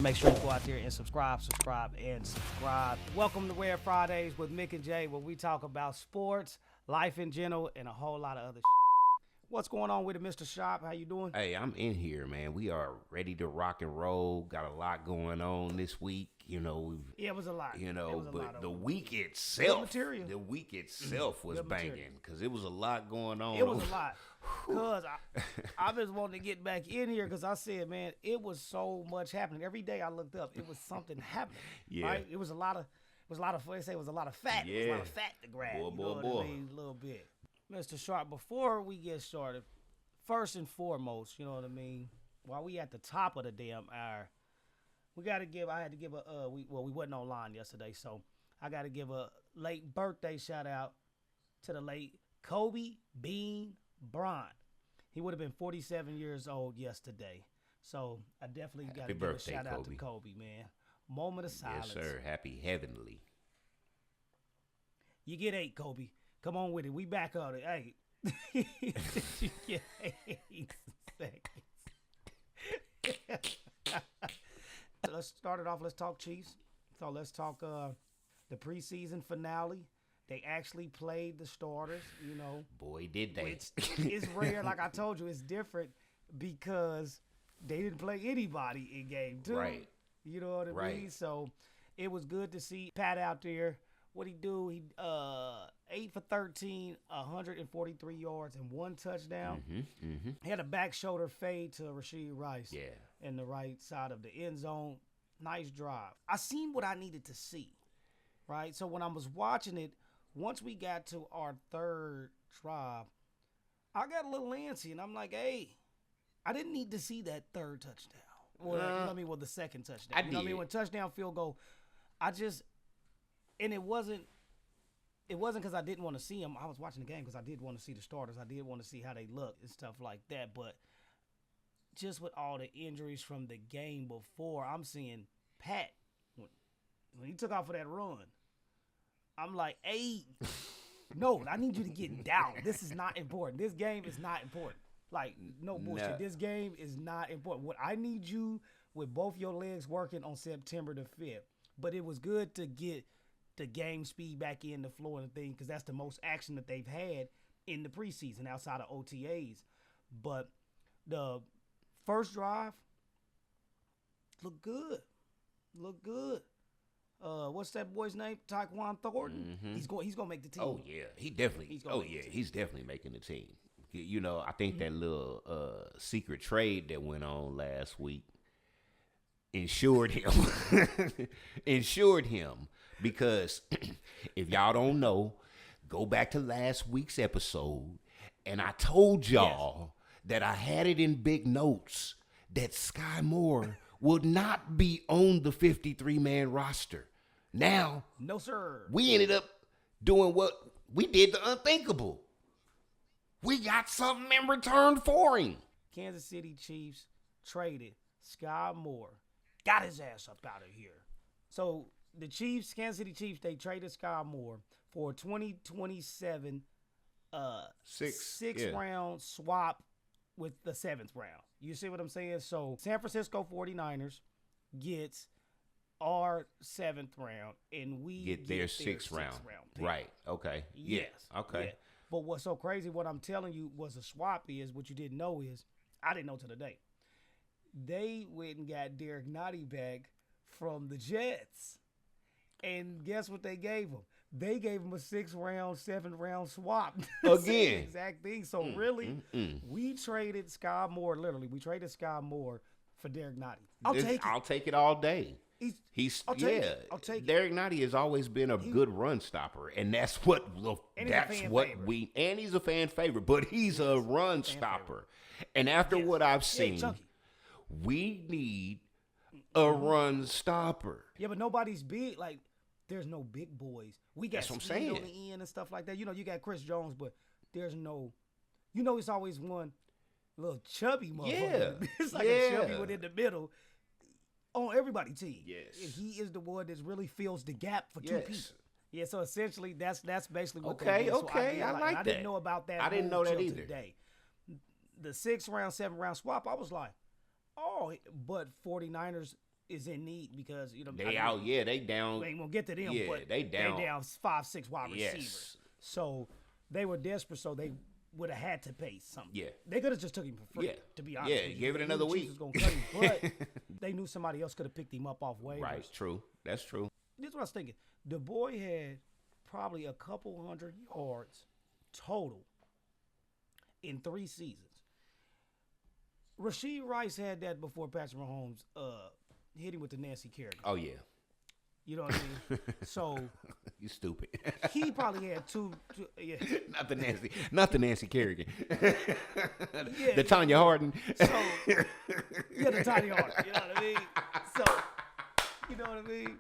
Make sure you go out there and subscribe. Welcome to Wear Fridays with Mick and Jay, where we talk about sports, life in general, and a whole lot of other shit. What's going on with it, Mr. Shop? How you doing? Hey, I'm in here, man. We are ready to rock and roll. Got a lot going on this week. It was a lot. But the week itself, was Good material. banging because it was a lot going on. It was a lot. Because I just wanted to get back in here because I said, man, it was so much happening. Every day I looked up, it was something happening. Yeah. Right? It was a lot of they say it was a lot of fat. Yeah. It was a lot of fat to grab. What I mean? A little bit. Mr. Sharp, before we get started, first and foremost, you know what I mean? While we at the top of the damn hour, we wasn't online yesterday, so I got to give a late birthday shout out to the late Kobe Bean Bryant. He would have been 47 years old yesterday. So I definitely got to give a shout out to Kobe, man. Moment of silence. Yes, sir. Happy heavenly. You get 8, Kobe. Come on with it. We back on it. Hey. You get 8 seconds. Let's start it off. Let's talk Chiefs. So let's talk the preseason finale. They actually played the starters, Boy, did they. Which is rare. Like I told you, it's different because they didn't play anybody in game 2. Right. You know what I mean? So it was good to see Pat out there. What'd he do? He 8 for 13, 143 yards, and 1 touchdown. He had a back shoulder fade to Rashee Rice in the right side of the end zone. Nice drive. I seen what I needed to see, right? So when I was watching it, once we got to our third drive, I got a little antsy, and I'm like, hey, I didn't need to see that third touchdown. The second touchdown. When touchdown, field goal, and it wasn't because I didn't want to see them. I was watching the game because I did want to see the starters. I did want to see how they look and stuff like that. But just with all the injuries from the game before, I'm seeing Pat, when he took off for that run, I'm like, hey, no, I need you to get down. This is not important. This game is not important. Like, no bullshit. No. This game is not important. What I need you with both your legs working on September the 5th. But it was good to get the game speed back in the floor and the thing because that's the most action that they've had in the preseason outside of OTAs. But the first drive looked good. What's that boy's name? Tyquan Thornton. Mm-hmm. He's gonna make the team. Oh yeah, he's definitely making the team. I think that little secret trade that went on last week insured him because if y'all don't know, go back to last week's episode and I told y'all that I had it in big notes that Sky Moore would not be on the 53-man roster. Now, no sir, we ended up doing what we did, the unthinkable. We got something in return for him. Kansas City Chiefs traded Sky Moore. Got his ass up out of here. So the Kansas City Chiefs, they traded Sky Moore for a 2027 six-round swap with the 7th round. You see what I'm saying? So San Francisco 49ers gets our 7th round, and we get their 6th round. Right. Okay. Yes. Yeah. Okay. Yeah. But what's so crazy, what I'm telling you was a swap is, what you didn't know is, I didn't know till today. They went and got Derek Nottie back from the Jets. And guess what they gave him? They gave him a 6-round, 7th-round swap. Again. Exact thing. So we traded Sky Moore, literally. We traded Sky Moore for Derek Nottie. I'll take it all day. I'll take it. Derek Nottie has always been a good run stopper, and that's what we. And he's a fan favorite, but he's a run stopper. And after what I've seen, we need a run stopper. Yeah, but nobody's big. Like, there's no big boys. We got that's what I'm saying on the end and stuff like that. You got Chris Jones, but there's no. It's always one little chubby motherfucker. Yeah, it's like a chubby one in the middle. On everybody's team. Yes. And he is the one that really fills the gap for two people. Yeah, so essentially that's basically what they did. Okay, I like that. I didn't know about that. I didn't know that either. Today. The 6-round, 7-round swap, I was like, oh, but 49ers is in need because they out. Yeah, they down. We ain't gonna get to them. Yeah, but they down. They down 5-6 wide receivers. So they were desperate. So they would have had to pay something. Yeah, they could have just took him for free. Yeah. To be honest, give it another week. Was gonna cut him, but they knew somebody else could have picked him up off waivers. Right. True. That's true. This is what I was thinking. The boy had probably a couple hundred yards total in 3 seasons. Rashee Rice had that before Patrick Mahomes hit him with the Nancy Kerrigan. Oh, yeah. You know what I mean? So you stupid. He probably had two yeah. Not the Nancy Kerrigan. The Tanya Hardin. So the Tanya Hardin. You know what I mean? So you know what I mean?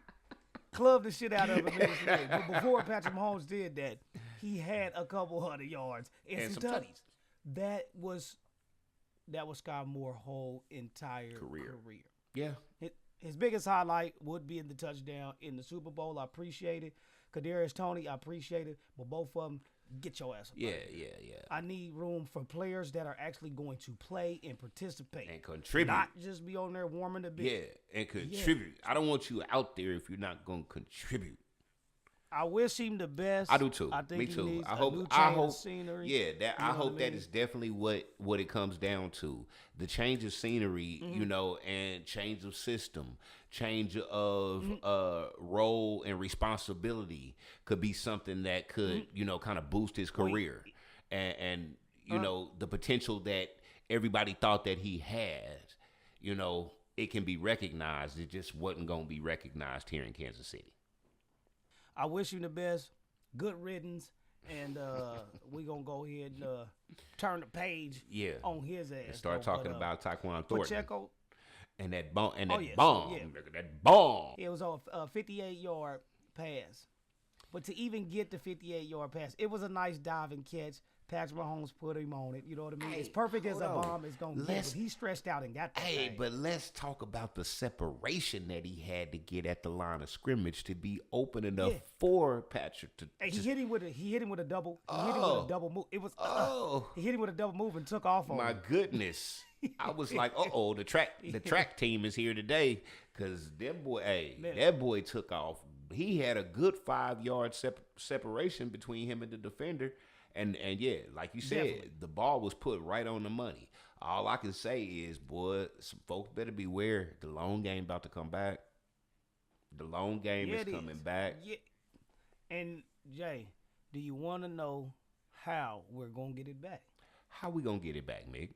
Club the shit out of him. But before Patrick Mahomes did that, he had a couple hundred yards and some tutties. That was Sky Moore's whole entire career. Yeah. His biggest highlight would be in the touchdown in the Super Bowl. I appreciate it. Kadarius Toney, I appreciate it. But both of them, get your ass up. Yeah. I need room for players that are actually going to play and participate. And contribute. Not just be on there warming the bench. Yeah, and contribute. Yeah. I don't want you out there if you're not going to contribute. I wish him the best. I do too. I think Me too. He needs I hope. Of scenery. Yeah, I hope that is definitely what it comes down to. The change of scenery, and change of system, change of role and responsibility could be something that could, kind of boost his career, and the potential that everybody thought that he had, it can be recognized. It just wasn't going to be recognized here in Kansas City. I wish him the best. Good riddance. And we're going to go ahead and turn the page on his ass. And start talking about Tyquan Thornton. Pacheco. And that bomb. And that bomb. Look at that bomb. It was a 58-yard pass. But to even get the 58-yard pass, it was a nice diving catch. Patrick Mahomes put him on it. You know what I mean? As perfect as a bomb is going to get. But he stretched out and got that thing. But let's talk about the separation that he had to get at the line of scrimmage to be open enough for Patrick to. He hit him with a double. He hit him with a double move. It was. He hit him with a double move and took off on him. My goodness. I was like, the track team is here today because that boy took off. He had a good 5-yard separation between him and the defender. And like you said, the ball was put right on the money. All I can say is, boy, some folks better beware. The long game about to come back. The long game is coming back. Yeah. And, Jay, do you want to know how we're going to get it back? How we going to get it back, Mick?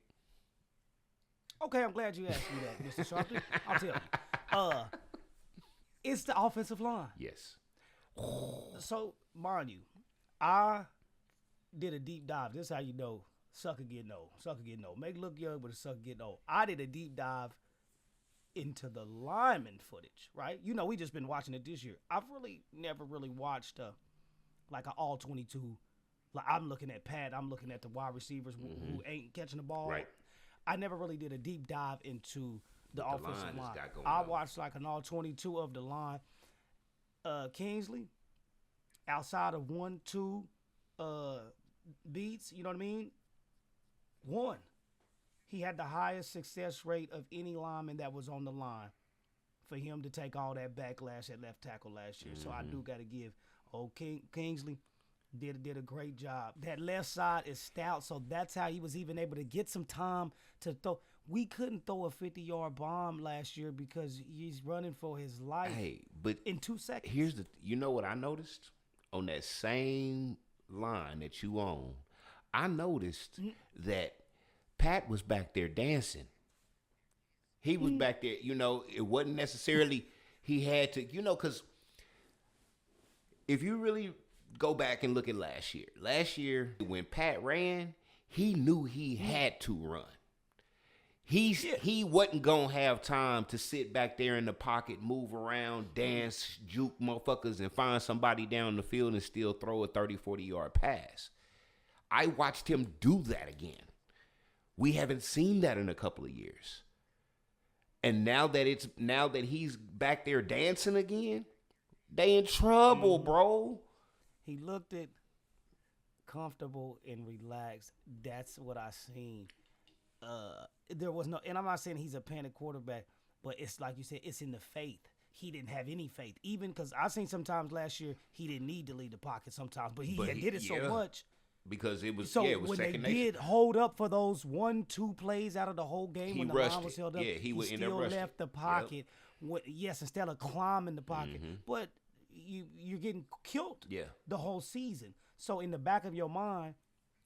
Okay, I'm glad you asked me that, Mr. Sharpton. I'll tell you. It's the offensive line. Yes. So, mind you, I did a deep dive. This is how you know sucker getting old. Make it look young, but a sucker getting old. I did a deep dive into the lineman footage, right? We just been watching it this year. I've never really watched like an all 22. Like I'm looking at Pat. I'm looking at the wide receivers who ain't catching the ball. Right. I never really did a deep dive into the offensive line. I watched like an all 22 of the line. Kingsley, outside of 1-2 beats, you know what I mean? 1. He had the highest success rate of any lineman that was on the line for him to take all that backlash at left tackle last year. So I do got to give Kingsley did a great job. That left side is stout, so that's how he was even able to get some time to throw. We couldn't throw a 50-yard bomb last year because he's running for his life. But in 2 seconds. Here's you know what I noticed on that same line that you own? I noticed that Pat was back there dancing. He was back there, it wasn't necessarily he had to, because if you really go back and look at last year when Pat ran, he knew he had to run. He wasn't going to have time to sit back there in the pocket, move around, dance, juke motherfuckers, and find somebody down the field and still throw a 30, 40-yard pass. I watched him do that again. We haven't seen that in a couple of years. And now that he's back there dancing again, they in trouble, bro. He looked comfortable and relaxed. That's what I seen. There was no, and I'm not saying he's a panic quarterback. But it's like you said, it's in the faith. He didn't have any faith, even because I seen sometimes last year he didn't need to leave the pocket sometimes, but he did it so much because it was so it was when second they nature. did hold up for those 1-2 plays out of the whole game when the line was held up, he still left the pocket. Yes, instead of climbing the pocket, but you're getting killed the whole season. So in the back of your mind,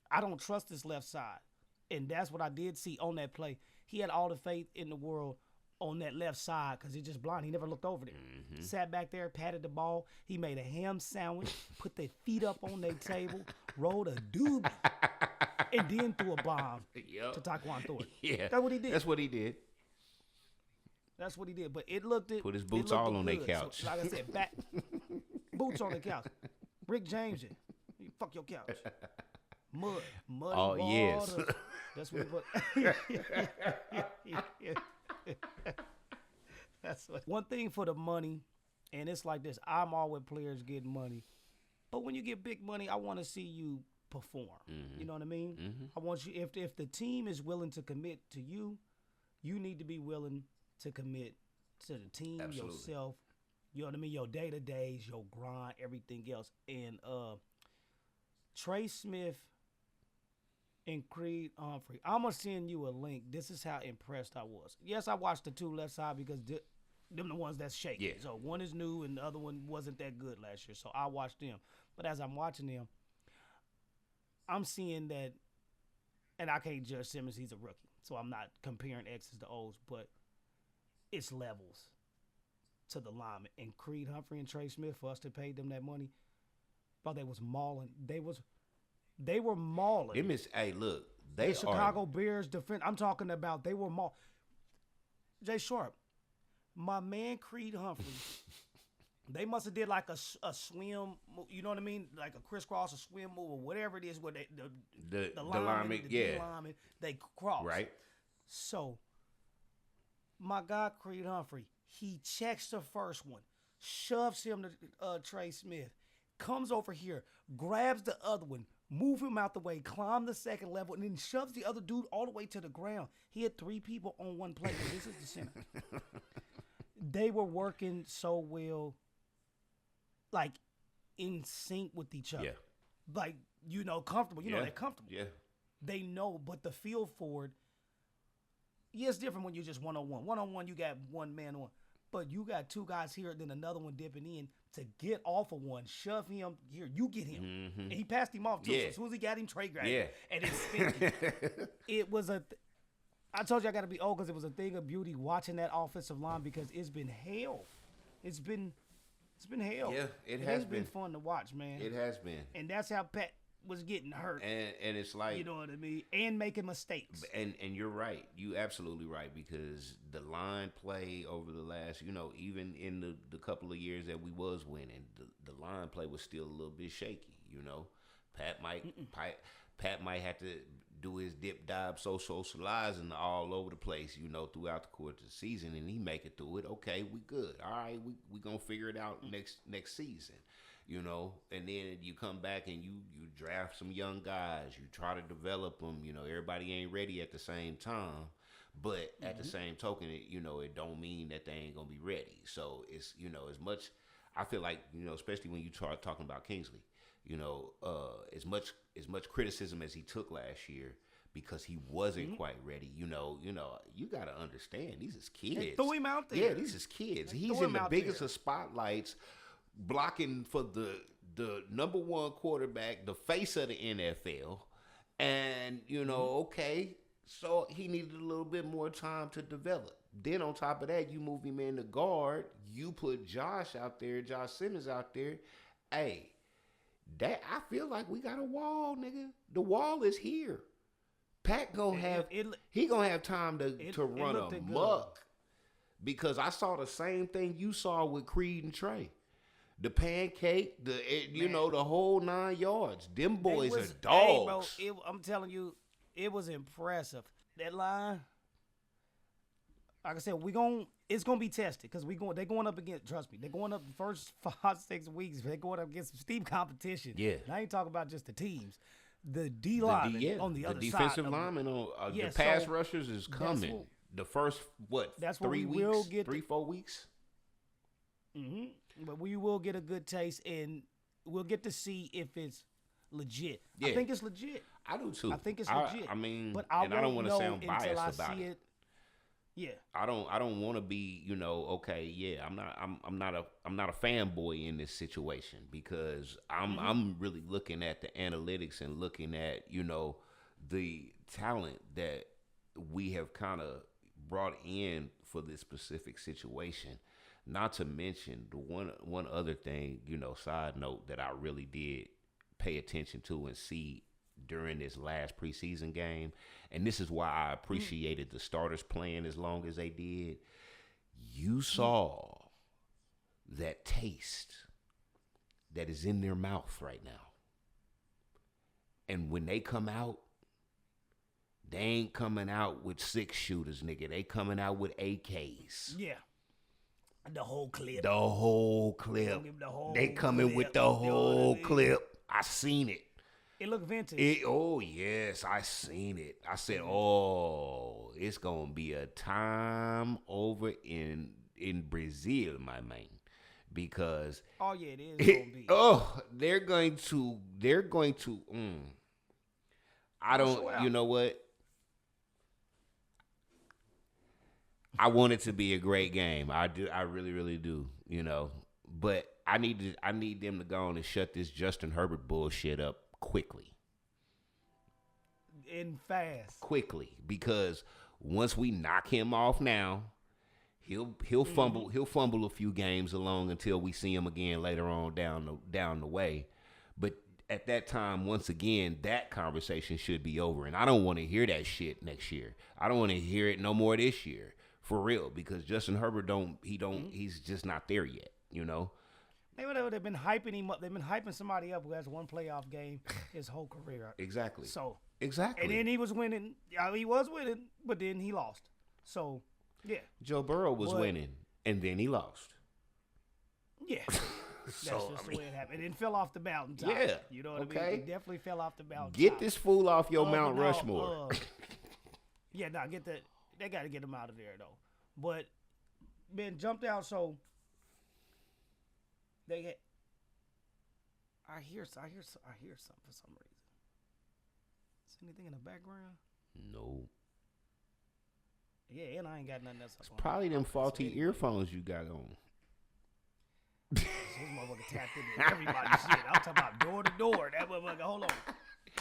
I don't trust this left side, and that's what I did see on that play. He had all the faith in the world on that left side because he's just blind. He never looked over there. Sat back there, patted the ball. He made a ham sandwich, put their feet up on their table, rolled a doobie, and then threw a bomb to Taquan Thornton. Yeah. That's what he did. That's what he did. That's what he did. But it looked it. Put his boots all on their couch. So, like I said, back boots on the couch. Rick James, you fuck your couch. Muddy water. Yes. That's what he put. That's what. One thing for the money, and it's like this. I'm all with players getting money, but when you get big money, I want to see you perform. You know what I mean? I want you. If the team is willing to commit to you, you need to be willing to commit to the team, yourself. You know what I mean? Your day to days, your grind, everything else. And Trey Smith and Creed Humphrey. I'm going to send you a link. This is how impressed I was. Yes, I watched the two left side because them the ones that's shaky. Yeah. So one is new and the other one wasn't that good last year. So I watched them. But as I'm watching them, I'm seeing that, and I can't judge Simmons. He's a rookie. So I'm not comparing X's to O's, but it's levels to the linemen. And Creed Humphrey and Trey Smith, for us to pay them that money, but they was mauling. They were mauling. Hey, look, the Chicago Bears defense. I'm talking about they were mauling. Jay Sharp, my man Creed Humphrey, they must have did like a swim, you know what I mean? Like a crisscross, a swim move, or whatever it is where the lineman, lineman, they cross. Right. So, my guy Creed Humphrey, he checks the first one, shoves him to Trey Smith, comes over here, grabs the other one, move him out the way, climb the second level, and then shoves the other dude all the way to the ground. He had 3 people on one play. This is the center. They were working so well, like in sync with each other. Yeah. Like, comfortable. They're comfortable. Yeah. They know, but the feel for it, it's different when you're just one-on-one. One-on-one, you got one man on. But you got 2 guys here, then another one dipping in to get off of one, shove him here. You get him. And he passed him off, too. Yeah. So as soon as he got him, Trey grabbed him. And it was I told you I got to be old because it was a thing of beauty watching that offensive line because it's been hell. It's been hell. Yeah, it has been fun to watch, man. It has been. And that's how Pat was getting hurt. And it's like, you know what I mean? And making mistakes. And you're right. You absolutely right, because the line play over the last, even in the couple of years that we was winning, the line play was still a little bit shaky, Pat might have to do his dip dive socializing all over the place, throughout the course of the season, and he make it through it. Okay, we good. All right, we gonna figure it out next season. And then you come back and you draft some young guys. You try to develop them. Everybody ain't ready at the same time, but at the same token, it don't mean that they ain't gonna be ready. So it's, as much, I feel like, especially when you start talking about Kingsley, as much criticism as he took last year because he wasn't quite ready. You got to understand, these is kids. They threw him out there. Yeah, these is kids. He's in the biggest of spotlights, blocking for the number 1 quarterback, the face of the NFL. And, okay, so he needed a little bit more time to develop. Then on top of that, you move him in the guard. You put Josh Simmons out there. Hey, that I feel like we got a wall, nigga. The wall is here. Pat gonna have time to run amok. Because I saw the same thing you saw with Creed and Trey. The pancake, the whole 9 yards. Them boys are dogs. Hey, bro, I'm telling you, it was impressive. That line, like I said, it's gonna be tested because they're going up against. Trust me, they're going up the first 5-6 weeks. They're going up against some steep competition. Yeah, and I ain't talking about just the teams. The D linemen on the other side. The defensive linemen on the pass rushers is coming. the first That's 3 what we weeks, will get 4 weeks. But we will get a good taste, and we'll get to see if it's legit. Yeah. I think it's legit. I do too. I think it's legit. I mean, but I don't want to sound until biased I about see it. Yeah. I don't want to be, okay, yeah, I'm not a fanboy in this situation because I'm really looking at the analytics and looking at, the talent that we have kind of brought in for this specific situation. Not to mention the one other thing, side note that I really did pay attention to and see during this last preseason game, and this is why I appreciated the starters playing as long as they did. You saw that taste that is in their mouth right now. And when they come out, they ain't coming out with 6 shooters, nigga. They coming out with AKs. Yeah. The whole clip. They coming with the whole clip. I seen it. It looked vintage. Oh, yes, I seen it. I said, oh, it's going to be a time over in Brazil, my man. Because oh yeah, it is going to be. Oh, they're going to I don't, you know what? I want it to be a great game. I do. I really, really do. But I need them to go on and shut this Justin Herbert bullshit up quickly. And fast. Quickly, because once we knock him off now, he'll fumble a few games along until we see him again later on down the way. But at that time, once again, that conversation should be over, and I don't want to hear that shit next year. I don't want to hear it no more this year. For real, because Justin Herbert he's just not there yet, They've been hyping him up. They've been hyping somebody up who has one playoff game his whole career. Exactly. So exactly. And then he was winning. He was winning, but then he lost. So yeah. Joe Burrow was winning, and then he lost. Yeah. That's just the way it happened. It fell off the mountaintop. Yeah. You know what I mean? It definitely fell off the mountaintop. Get this fool off your Mount Rushmore. Yeah, get that. They got to get him out of there though. But Ben jumped out, so they get. I hear something for some reason. Is anything in the background? No. Yeah, and I ain't got nothing else. It's probably them faulty earphones you got on. This motherfucker tapped into everybody's shit. I'm talking about door to door. That motherfucker. Hold on.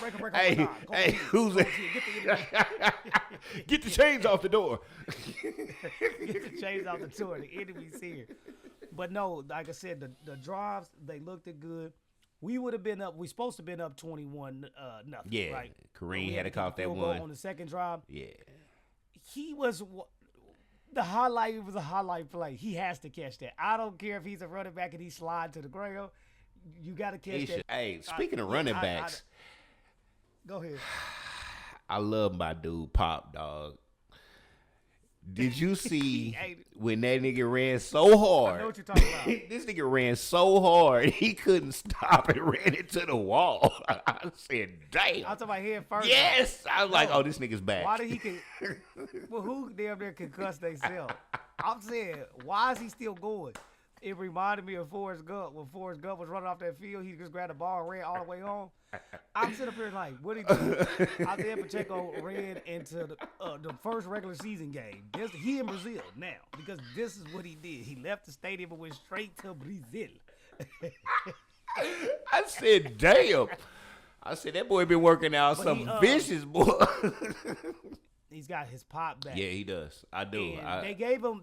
Break Hey, who's it? Get the chains off the door. Get the chains off the door. The enemy's here. But no, like I said, the drives, they looked good. We would have been up. We supposed to have been up 21 nothing. Yeah, right? Kareem had to caught that one on the second drive. Yeah, he was. The highlight, it was a highlight play. He has to catch that. I don't care if he's a running back and he slide to the ground. You got to catch that. Hey, speaking of running backs. Go ahead. I love my dude Pop, dog. Did you see when that nigga ran so hard? I know what you're talking about. This nigga ran so hard he couldn't stop and ran into the wall. I said, damn. I was talking about head first. Yes. I was like, oh, this nigga's back. Why did he well, who damn near concussed themselves? I'm saying, why is he still going? It reminded me of Forrest Gump. When Forrest Gump was running off that field, he just grabbed the ball and ran all the way home. I'm sitting up here like, what did he do? Isaiah Pacheco ran into the first regular season game. He in Brazil now because this is what he did. He left the stadium and went straight to Brazil. I said, damn. I said, that boy been working out vicious, boy. He's got his pop back. Yeah, he does. I do. They gave him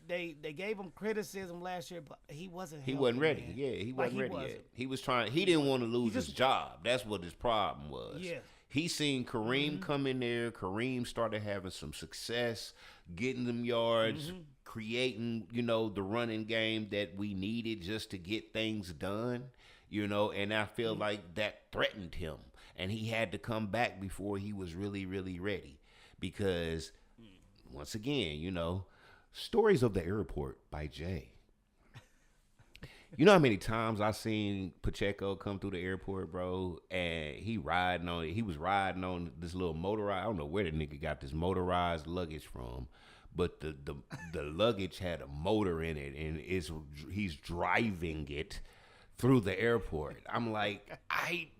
they gave him criticism last year, but he wasn't. He wasn't ready. Man. Yeah, he wasn't ready yet. He was trying. He didn't want to lose his job. That's what his problem was. Yeah. He seen Kareem come in there. Kareem started having some success, getting them yards, creating, the running game that we needed just to get things done, and I feel like that threatened him. And he had to come back before he was really, really ready. Because, once again, Stories of the Airport by Jay. You know how many times I seen Pacheco come through the airport, bro, and he was riding on this little motorized. I don't know where the nigga got this motorized luggage from, but the luggage had a motor in it, and he's driving it through the airport. I'm like,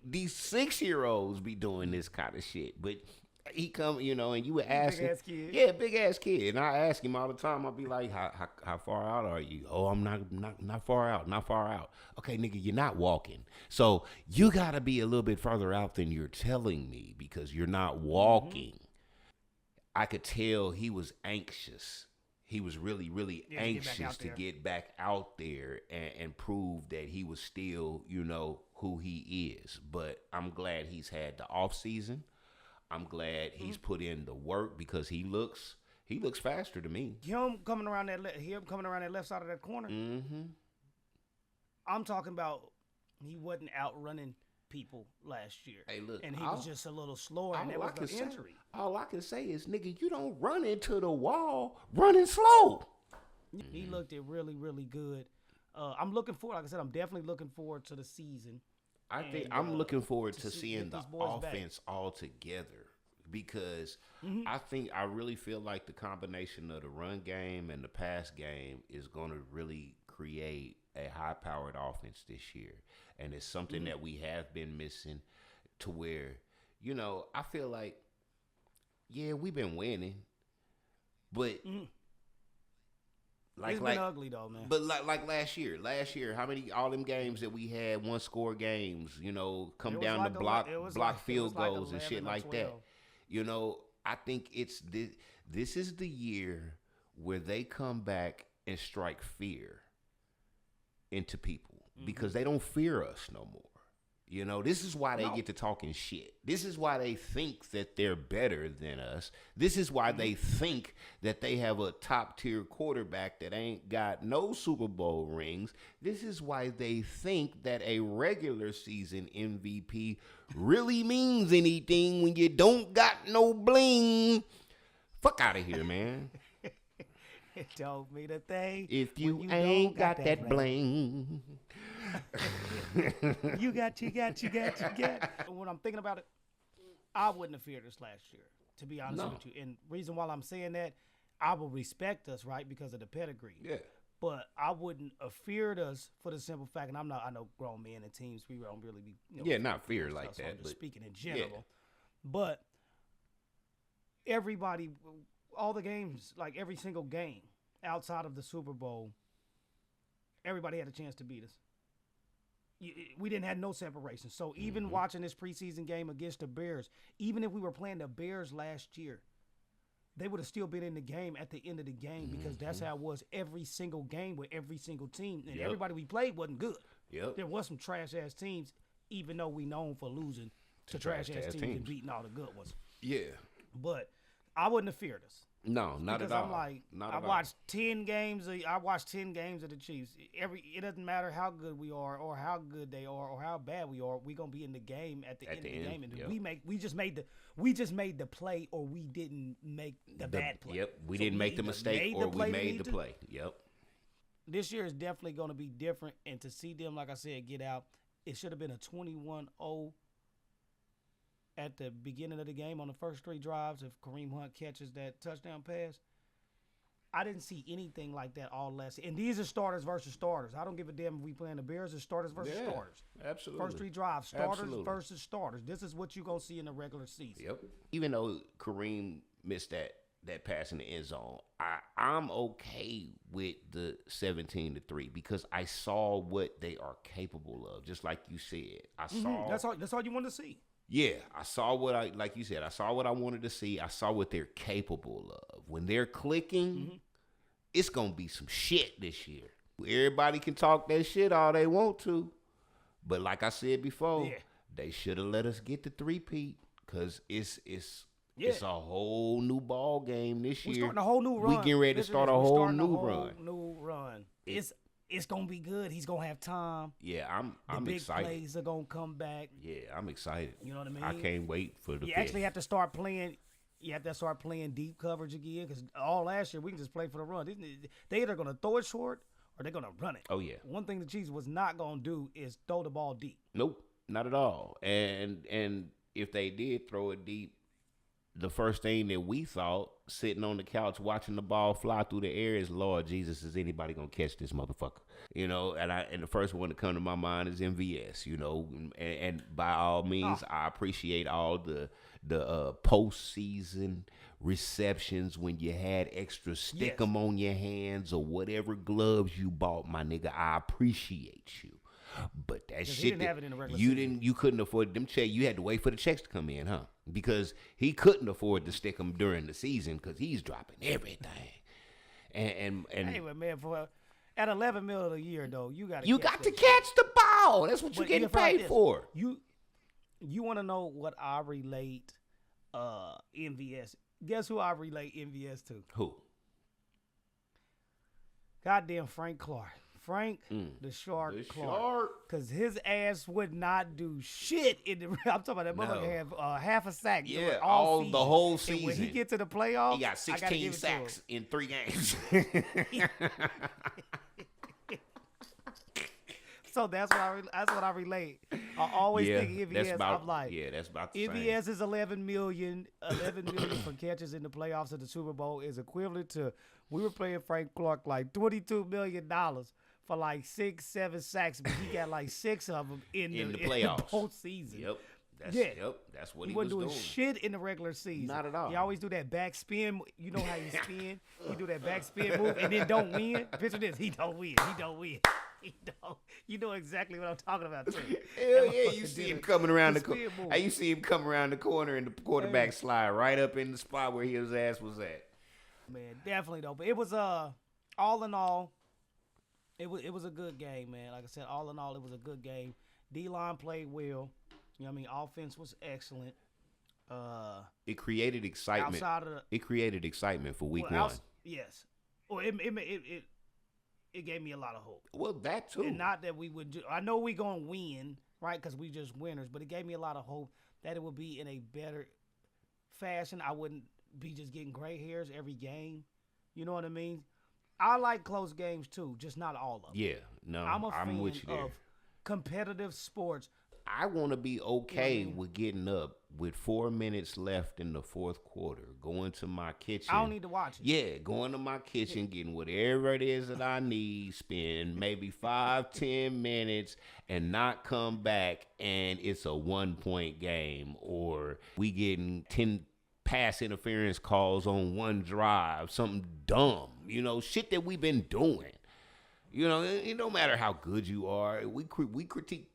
these 6-year-olds be doing this kind of shit, but. He come, and you would ask him. Big ass kid. Yeah, big ass kid. And I ask him all the time. I'll be like, how far out are you? Oh, I'm not far out. Not far out. Okay, nigga, you're not walking. So you gotta be a little bit further out than you're telling me because you're not walking. I could tell he was anxious. He was really, really anxious to get back out there and prove that he was still, who he is. But I'm glad he's had the off season. I'm glad he's put in the work because he looks faster to me. Him coming around that left side of that corner. Mm-hmm. I'm talking about he wasn't outrunning people last year. Hey, look, and he was just a little slower, and that was the injury. All I can say is, nigga, you don't run into the wall running slow. He looked it really, really good. I'm looking forward. Like I said, I'm definitely looking forward to the season. I'm looking forward to seeing the offense all together because I really feel like the combination of the run game and the pass game is going to really create a high-powered offense this year. And it's something that we have been missing to where, I feel like, yeah, we've been winning, but it's been ugly though, man. But like last year, how many all them games that we had 1-score games, come down to block field goals and shit like that. I think this is the year where they come back and strike fear into people because they don't fear us no more. This is why they get to talking shit. This is why they think that they're better than us. This is why they think that they have a top-tier quarterback that ain't got no Super Bowl rings. This is why they think that a regular season MVP really means anything when you don't got no bling. Fuck out of here, man. It don't mean a thing. If you ain't got that bling. You got. When I'm thinking about it, I wouldn't have feared us last year, to be honest with you. And reason why I'm saying that, I will respect us, right, because of the pedigree. Yeah. But I wouldn't have feared us for the simple fact, and I know grown men and teams, we don't really be, not fear like that. I'm just but speaking in general. But everybody, all the games, like every single game outside of the Super Bowl, everybody had a chance to beat us. We didn't have no separation. So even watching this preseason game against the Bears, even if we were playing the Bears last year, they would have still been in the game at the end of the game because that's how it was every single game with every single team. And everybody we played wasn't good. Yep. There was some trash-ass teams, even though we known for losing to trash-ass teams and beating all the good ones. Yeah. But I wouldn't have feared us. No, not at all. I'm like, I watched 10 games of the Chiefs. It doesn't matter how good we are or how good they are or how bad we are. We're gonna be in the game at the end of the game, and we just made the play, or we didn't make the bad play. Yep, we didn't make the mistake, or we made the play. Yep. This year is definitely gonna be different, and to see them, like I said, get out, it should have been a 21-0. At the beginning of the game on the first 3 drives, if Kareem Hunt catches that touchdown pass, I didn't see anything like that all last. And these are starters versus starters. I don't give a damn if we playing the Bears or starters versus starters. Absolutely. First 3 drives, starters versus starters. This is what you're going to see in the regular season. Yep. Even though Kareem missed that pass in the end zone, I'm okay with the 17-3 because I saw what they are capable of. Just like you said, I saw. That's all you wanted to see. Yeah, I saw like you said, I saw what I wanted to see. I saw what they're capable of. When they're clicking, it's going to be some shit this year. Everybody can talk that shit all they want to. But like I said before, they should have let us get the 3-peat because it's a whole new ball game this year. We're starting a whole new run. We getting ready to start a whole new run. It's going to be good. He's going to have time. Yeah, I'm excited. The big plays are going to come back. Yeah, I'm excited. You know what I mean? I can't wait for the You actually have to start playing. You have to start playing deep coverage again because all last year we can just play for the run. They either going to throw it short or they're gonna run it. Oh yeah. One thing the Chiefs was not gonna do is throw the ball deep. Nope, not at all. And if they did throw it deep, the first thing that we thought, sitting on the couch watching the ball fly through the air, is, Lord Jesus, is anybody gonna catch this motherfucker? You know, and the first one to come to my mind is MVS. You know, and by all means, I appreciate all the postseason receptions when you had extra stick 'em on your hands or whatever gloves you bought, my nigga. I appreciate you. But that shit, he didn't have it in the regular season. You couldn't afford them checks. You had to wait for the checks to come in, huh? Because he couldn't afford to stick them during the season because he's dropping everything. And anyway, man, at $11 million a year though, you got to catch the ball. That's what you're getting paid for. You want to know what I relate MVS? Guess who I relate MVS to? Who? Goddamn Frank Clark. Frank, the Shark Clark. Because his ass would not do shit in the. I'm talking about that motherfucker have half a sack. Yeah, all the whole season. And when he get to the playoffs, he got 16 sacks in 3 games. So that's what I relate. I always think MVS. I'm like, that's about the MVS same. is 11 million for catches in the playoffs of the Super Bowl is equivalent to we were playing Frank Clark like $22 million for like 6-7 sacks, but he got like 6 of them in the playoffs, in the postseason. Yep. That's what he was doing. He wasn't doing shit in the regular season. Not at all. He always do that back spin. You know how you spin? He do that back spin move and then don't win. Picture this. He don't win. You know exactly what I'm talking about too. Hell yeah, you see him coming around the corner. You see him come around the corner and the quarterback slide right up in the spot where his ass was at. Man, definitely though. But it was all in all, it was a good game, man. Like I said, all in all, it was a good game. D-line played well. You know what I mean? Offense was excellent. It created excitement. It created excitement for week one. Yes. Well, it gave me a lot of hope. Well, that too. And not that we would. I know we gonna win, right? Because we just winners. But it gave me a lot of hope that it would be in a better fashion. I wouldn't be just getting gray hairs every game. You know what I mean? I like close games too, just not all of them. Yeah, no, I'm fan with you there. Of competitive sports. I want to be okay with getting up with 4 minutes left in the fourth quarter, going to my kitchen. I don't need to watch it. Yeah, going to my kitchen, getting whatever it is that I need, spend maybe 5-10 minutes and not come back and it's a 1-point game, or we getting 10 pass interference calls on one drive, something dumb, shit that we've been doing. It don't matter how good you are. We critique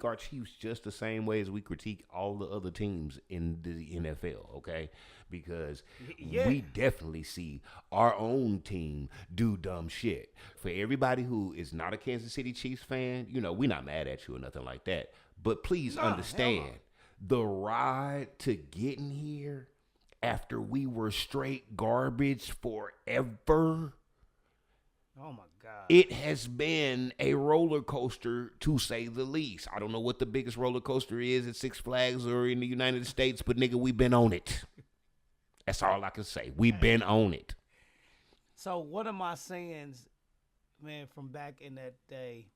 our Chiefs just the same way as we critique all the other teams in the NFL, okay? Because we definitely see our own team do dumb shit. For everybody who is not a Kansas City Chiefs fan, we're not mad at you or nothing like that. But please understand, the ride to getting here after we were straight garbage forever. Oh my God. It has been a roller coaster, to say the least. I don't know what the biggest roller coaster is at Six Flags or in the United States, but nigga, we've been on it. That's all I can say. We've been on it. So one of my sayings, man, from back in that day,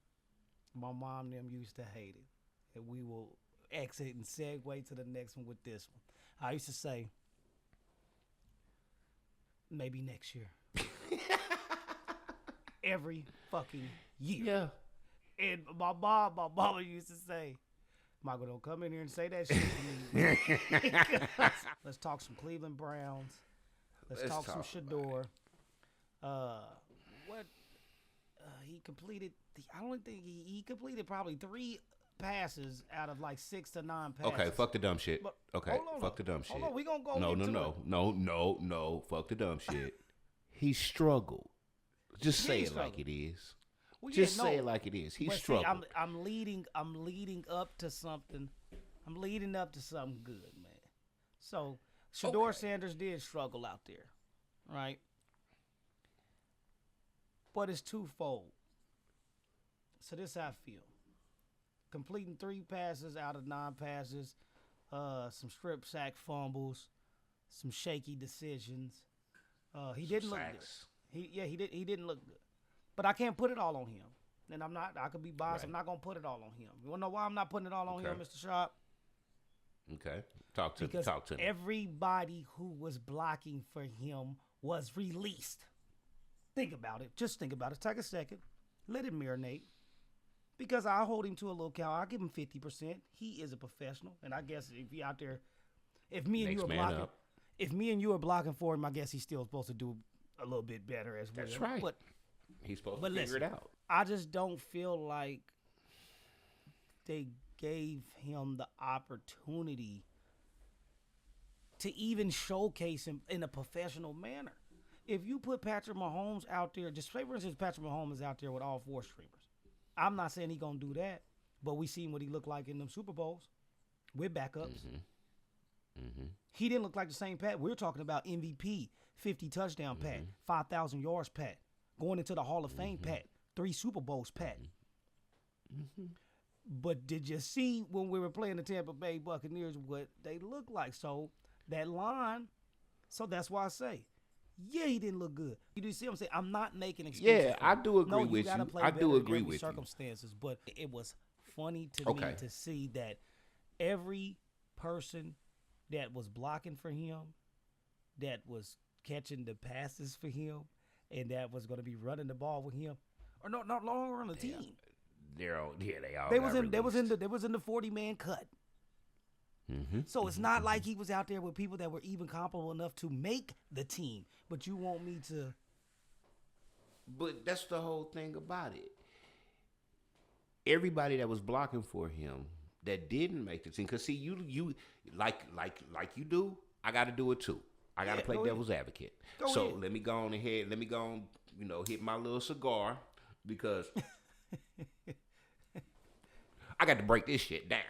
my mom and them used to hate it. And we will exit and segue to the next one with this one. I used to say, maybe next year. Every fucking year. Yeah. And my mama used to say, Michael, don't come in here and say that shit to me. Let's talk some Cleveland Browns. Let's talk some Shedeur. He completed, I don't think he completed probably 3 passes out of like 6 to 9 passes. Okay, fuck the dumb shit. But, okay, fuck the dumb shit. Hold on, we gonna go No, fuck the dumb shit. He struggled. Just say it like it is. Well, say it like it is. He struggled. See, I'm leading up to something. I'm leading up to something good, man. So Shedeur Sanders did struggle out there, right? But it's twofold. So this is how I feel. Completing 3 passes out of 9 passes, some strip sack fumbles, some shaky decisions. He didn't look good. He didn't look good. But I can't put it all on him. And I'm not. I could be biased. Right. I'm not gonna put it all on him. You wanna know why I'm not putting it all on him, Mr. Sharp? Okay. Talk to me. Everybody who was blocking for him was released. Think about it. Just think about it. Take a second. Let it marinate. Because I hold him to a little count. I'll give him 50%. He is a professional. And I guess if he out there, if me and you are blocking for him, I guess he's still supposed to do a little bit better as well. That's right. But he's supposed to figure it out. I just don't feel like they gave him the opportunity to even showcase him in a professional manner. If you put Patrick Mahomes out there, just say for instance Patrick Mahomes is out there with all 4 streamers. I'm not saying he's going to do that, but we seen what he looked like in them Super Bowls with backups. He didn't look like the same Pat. We're talking about MVP, 50 touchdown Pat, 5,000 yards Pat, going into the Hall of Fame Pat, 3 Super Bowls Pat. But did you see when we were playing the Tampa Bay Buccaneers what they looked like? So that line, so that's why I say, yeah, he didn't look good. You see what I'm saying? I'm not making excuses. Yeah, I do agree with you. I do agree with circumstances, but it was funny to me to see that every person that was blocking for him, that was catching the passes for him, and that was going to be running the ball with him, or no longer on the team. They all. They was in the 40-man cut. So it's not like he was out there with people that were even comparable enough to make the team. But you want me to? But that's the whole thing about it. Everybody that was blocking for him that didn't make the team, because see, you like you do. I got to do it too. I got to play devil's advocate. So let me go on ahead. Let me go on. Hit my little cigar because I got to break this shit down.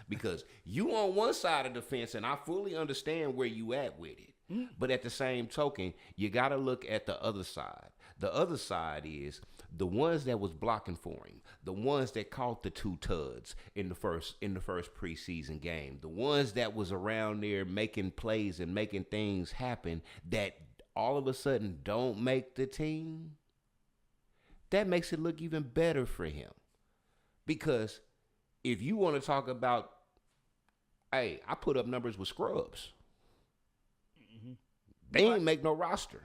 Because you on one side of the fence, and I fully understand where you at with it. But at the same token, you got to look at the other side. The other side is the ones that was blocking for him, the ones that caught the 2 tuds in the first preseason game, the ones that was around there making plays and making things happen that all of a sudden don't make the team. That makes it look even better for him. Because if you want to talk about, hey, I put up numbers with scrubs. They ain't make no roster.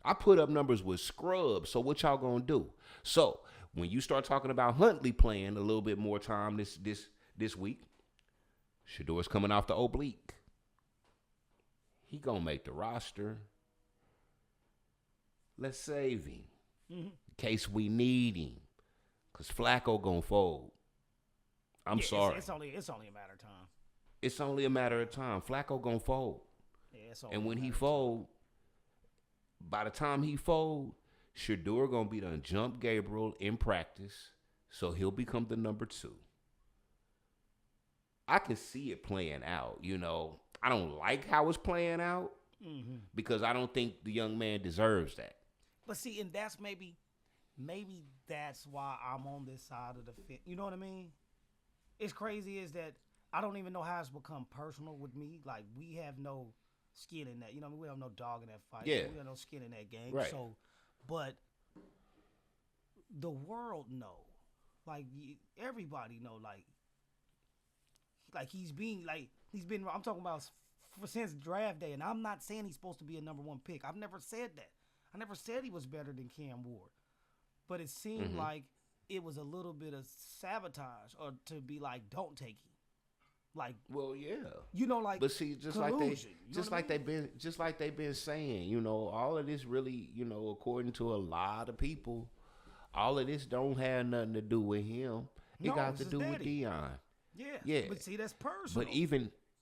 I put up numbers with scrubs. So what y'all gonna do? So when you start talking about Huntley playing a little bit more time this week, Shedeur's coming off the oblique. He gonna make the roster. Let's save him in case we need him, cause Flacco gonna fold. I'm sorry. It's only a matter of time. It's only a matter of time. Flacco gonna fold. Yeah, and when he fold, by the time he fold, Shedeur gonna be done jump Gabriel in practice, so he'll become the number 2. I can see it playing out. I don't like how it's playing out because I don't think the young man deserves that. But see, and that's maybe that's why I'm on this side of the fence. You know what I mean? It's crazy is that I don't even know how it's become personal with me. Like, we have no skin in that. We have no dog in that fight. Yeah. We have no skin in that game. Right. So, but the world know. Like, everybody know, he's been, I'm talking about since draft day, and I'm not saying he's supposed to be a number 1 pick. I've never said that. I never said he was better than Cam Ward. But it seemed like it was a little bit of sabotage, or to be like, don't take him. Like, well, yeah, but see, collusion, just like they've been saying, all of this really, according to a lot of people, all of this don't have nothing to do with him. It got to do with Dion. Yeah. But see, that's personal.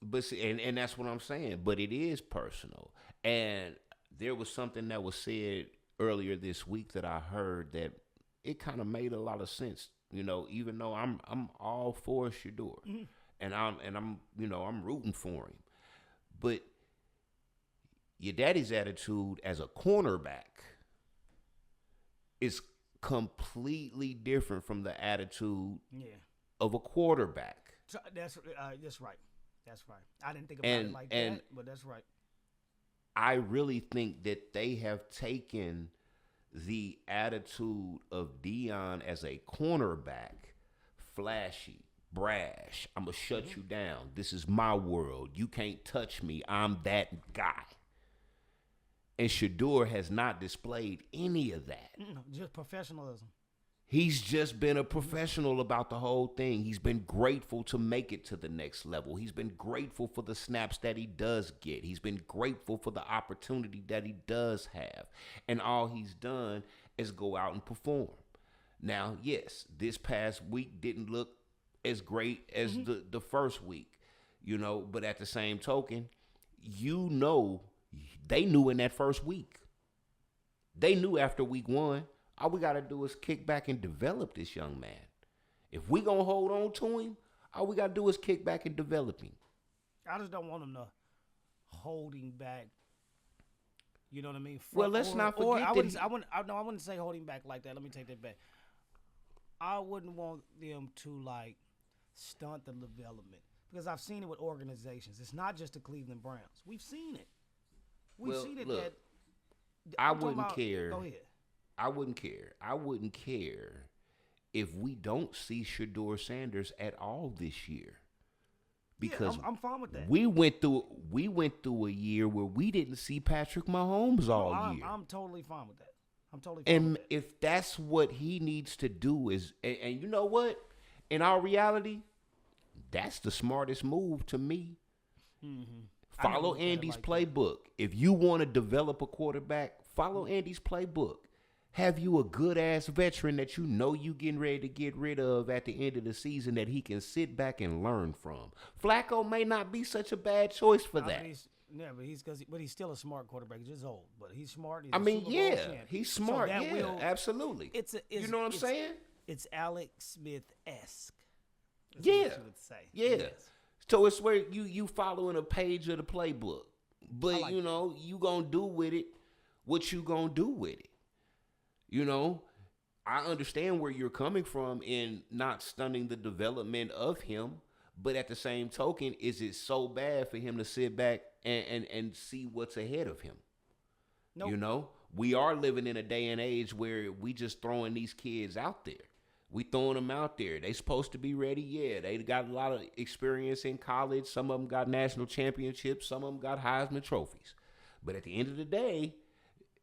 But and that's what I'm saying. But it is personal. And there was something that was said earlier this week that I heard that it kind of made a lot of sense. Even though I'm all for Shedeur. And I'm rooting for him. But your daddy's attitude as a cornerback is completely different from the attitude of a quarterback. So that's right. That's right. I didn't think about it like that, but that's right. I really think that they have taken the attitude of Dion as a cornerback, flashy, brash. I'm going to shut you down. This is my world. You can't touch me. I'm that guy. And Shedeur has not displayed any of that. Just professionalism. He's just been a professional about the whole thing. He's been grateful to make it to the next level. He's been grateful for the snaps that he does get. He's been grateful for the opportunity that he does have. And all he's done is go out and perform. Now, yes, this past week didn't look as great as the first week, but at the same token, they knew in that first week. They knew after week 1, all we got to do is kick back and develop this young man. If we going to hold on to him, all we got to do is kick back and develop him. I just don't want him to hold him back. You know what I mean? Well, let's not forget I wouldn't say hold him back like that. Let me take that back. I wouldn't want them to, stunt the development. Because I've seen it with organizations. It's not just the Cleveland Browns. We've seen it. We've seen it. Look, that I wouldn't care. Go ahead. I wouldn't care. I wouldn't care if we don't see Shedeur Sanders at all this year. Because I'm fine with that. We went through a year where we didn't see Patrick Mahomes all year. I'm totally fine with that. And if that's what he needs to do is, and you know what? In our reality, that's the smartest move to me. Mm-hmm. Follow Andy's playbook. If you want to develop a quarterback, follow Andy's playbook. Have you a good-ass veteran that you getting ready to get rid of at the end of the season that he can sit back and learn from. Flacco may not be such a bad choice for that. But he's still a smart quarterback. He's just old, but he's smart. He's smart. So absolutely. You know what I'm saying? It's Alex Smith-esque. Yeah. What you would say. Yeah. Yes. So it's where you following a page of the playbook. But, you going to do with it what you going to do with it. I understand where you're coming from in not stunning the development of him. But at the same token, is it so bad for him to sit back and see what's ahead of him? Nope. We are living in a day and age where we just throwing these kids out there. We throwing them out there. They supposed to be ready. Yeah, they got a lot of experience in college. Some of them got national championships. Some of them got Heisman trophies. But at the end of the day,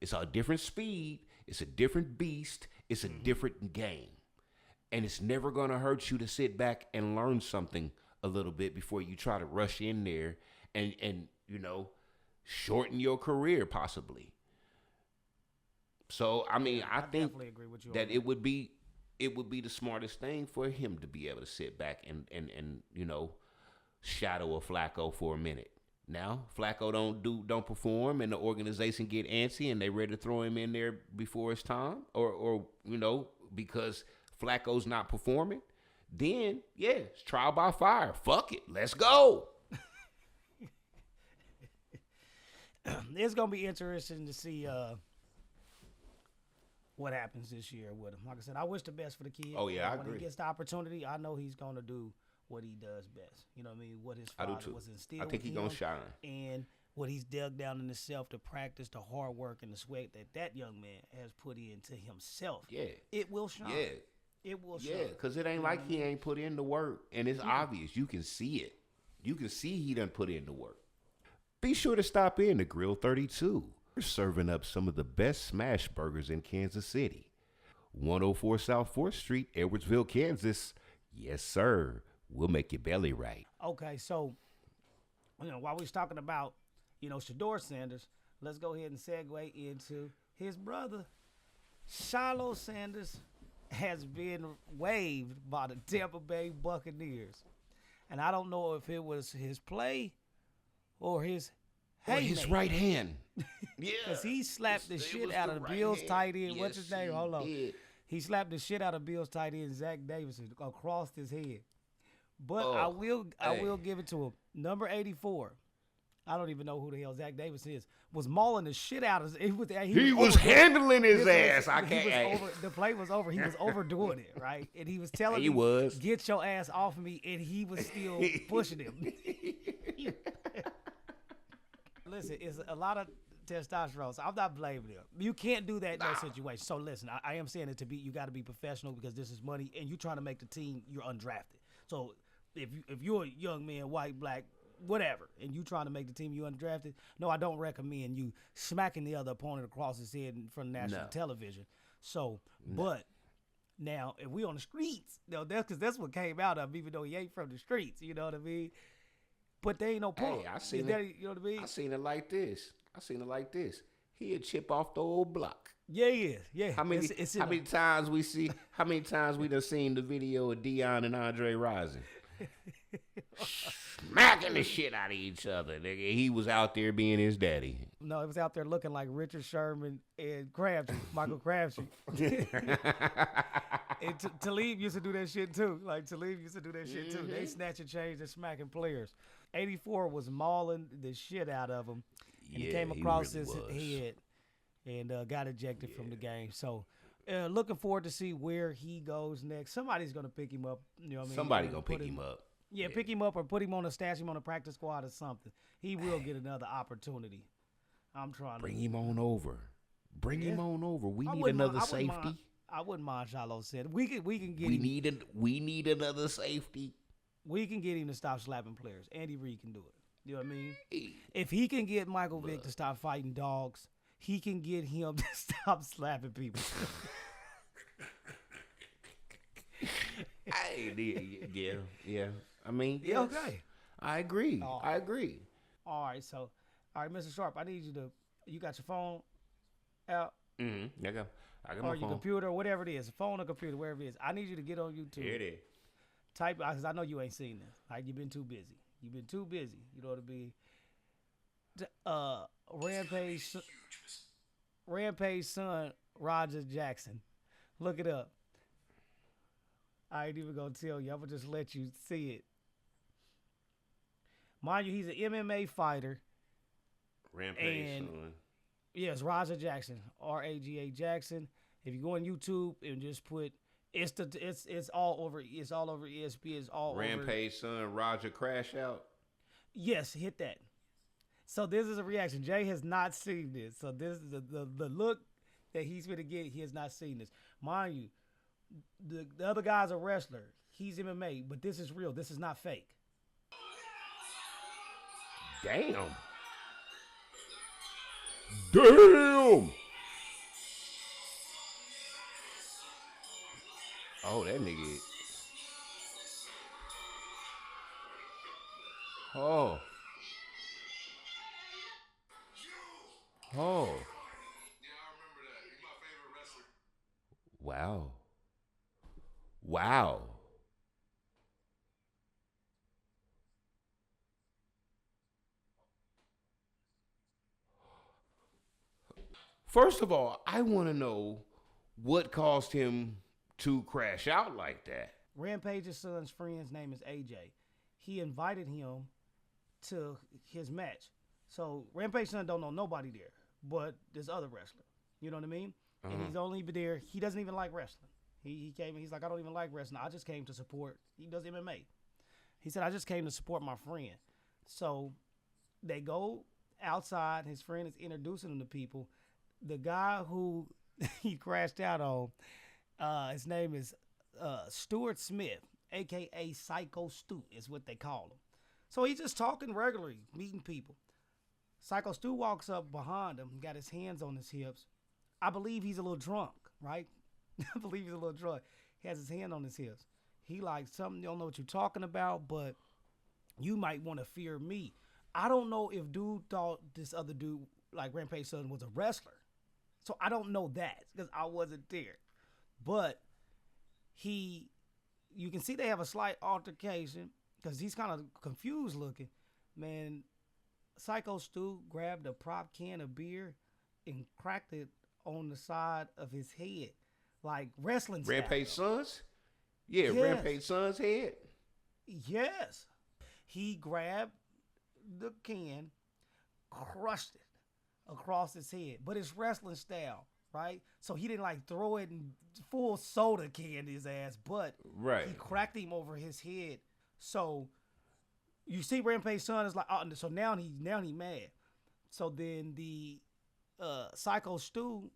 it's a different speed. It's a different beast. It's a different game. And it's never going to hurt you to sit back and learn something a little bit before you try to rush in there and shorten your career possibly. So, I think agree with you that it would be the smartest thing for him to be able to sit back and shadow a Flacco for a minute. Now, Flacco don't perform and the organization get antsy and they ready to throw him in there before it's time or because Flacco's not performing, then, it's trial by fire. Fuck it. Let's go. It's going to be interesting to see what happens this year with him. Like I said, I wish the best for the kid. Oh, yeah, I agree. When he gets the opportunity, I know he's going to do what he does best. You know what I mean? What his father was instilled. I think he's going to shine. And what he's dug down in himself to practice, the hard work and the sweat that young man has put into himself. Yeah. It will shine. Yeah. It will shine. Yeah, because it ain't like he ain't put in the work. And it's obvious. You can see it. You can see he done put in the work. Be sure to stop in to Grill 32. We're serving up some of the best smash burgers in Kansas City. 104 South 4th Street, Edwardsville, Kansas. Yes, sir. We'll make your belly right. Okay, so, while we're talking about, Shedeur Sanders, let's go ahead and segue into his brother. Shiloh Sanders has been waived by the Tampa Bay Buccaneers. And I don't know if it was his play or his right hand. Yeah. Because he slapped the shit out of the Bills tight end. What's his name? Hold on. He slapped the shit out of Bills tight end Zach Davidson across his head. But I will give it to him. Number 84. I don't even know who the hell Zach Davis is. Was mauling the shit out of it. He was handling his ass. The play was over. He was overdoing it, right? And he was telling me, get your ass off of me, and he was still pushing him. Listen, it's a lot of testosterone. So I'm not blaming him. You can't do that in that situation. So listen, I am saying it you got to be professional because this is money, and you're trying to make the team. You're undrafted. So if you're a young man, white, black, whatever, and you trying to make the team, you undrafted. No, I don't recommend you smacking the other opponent across his head in front of national television. So, but now if we on the streets, that's what came out of him, even though he ain't from the streets. You know what I mean? But they ain't no punk. Hey, I seen it. You know what I mean? I seen it like this. He a chip off the old block. Yeah, he is. Yeah. How many times we done seen the video of Dion and Andre Rising? Smacking the shit out of each other. Nigga. He was out there being his daddy. No, it was out there looking like Richard Sherman and Crabtree, Michael Crabtree. And Talib used to do that shit too. They snatch and change and smacking players. 84 was mauling the shit out of him. And he came across his head and got ejected from the game. So looking forward to see where he goes next. Somebody's going to pick him up. You know what I mean? Somebody going to pick him up. Yeah, pick him up or put him on stash him on a practice squad or something. He will get another opportunity. I'm trying Bring him on over. Him on over. We need another safety. I wouldn't mind Shiloh said. We can get him. We need another safety. We can get him to stop slapping players. Andy Reid can do it. You know what I mean? If he can get Michael Vick to stop fighting dogs, he can get him to stop slapping people. Yeah. I mean, yes. Okay. I agree. All right, Mr. Sharp, I need you got your phone out? Mm-hmm. I got my phone. Or your computer, whatever it is, a phone or computer, wherever it is. I need you to get on YouTube. Here it is. Type, because I know you ain't seen this. Like, you've been too busy. You know what I mean? Rampage son, Roger Jackson. Look it up. I ain't even going to tell you. I'm going to just let you see it. Mind you, he's an MMA fighter. Rampage son. Yes, Roger Jackson. R-A-G-A Jackson. If you go on YouTube and just put... It's all over. It's all over ESP. It's all Rampage son, Roger Crash Out. Yes, hit that. So this is a reaction. Jay has not seen this. So this is the look that he's going to get. He has not seen this. Mind you, the other guy's a wrestler. He's MMA, but this is real. This is not fake. Damn. Oh, that nigga. Oh. Yeah, I remember that. He's my favorite wrestler. Wow. First of all, I want to know what caused him to crash out like that. Rampage's son's friend's name is AJ. He invited him to his match. So Rampage's son don't know nobody there, but this other wrestler. You know what I mean? Uh-huh. And he's only been there. He doesn't even like wrestling. He came and he's like, I don't even like wrestling. I just came to support. He does MMA. He said, I just came to support my friend. So they go outside. His friend is introducing him to people. The guy who he crashed out on, his name is Stuart Smith, a.k.a. Psycho Stu is what they call him. So he's just talking regularly, meeting people. Psycho Stu walks up behind him, got his hands on his hips. I believe he's a little drunk, right? I believe he's a little drunk. He has his hand on his hips. He like, something, you don't know what you're talking about, but you might want to fear me. I don't know if dude thought this other dude, like Rampage son, was a wrestler. So I don't know that because I wasn't there. But you can see they have a slight altercation because he's kind of confused looking. Man, Psycho Stu grabbed a prop can of beer and cracked it on the side of his head. Like wrestling style. Rampage Sons? Yeah, yes. Rampage Sons head? Yes. He grabbed the can, crushed it across his head. But it's wrestling style, right? So he didn't like throw it in full soda can his ass, but he cracked him over his head. So you see Rampage Son is like, oh, so now he mad. So then the Psycho Stu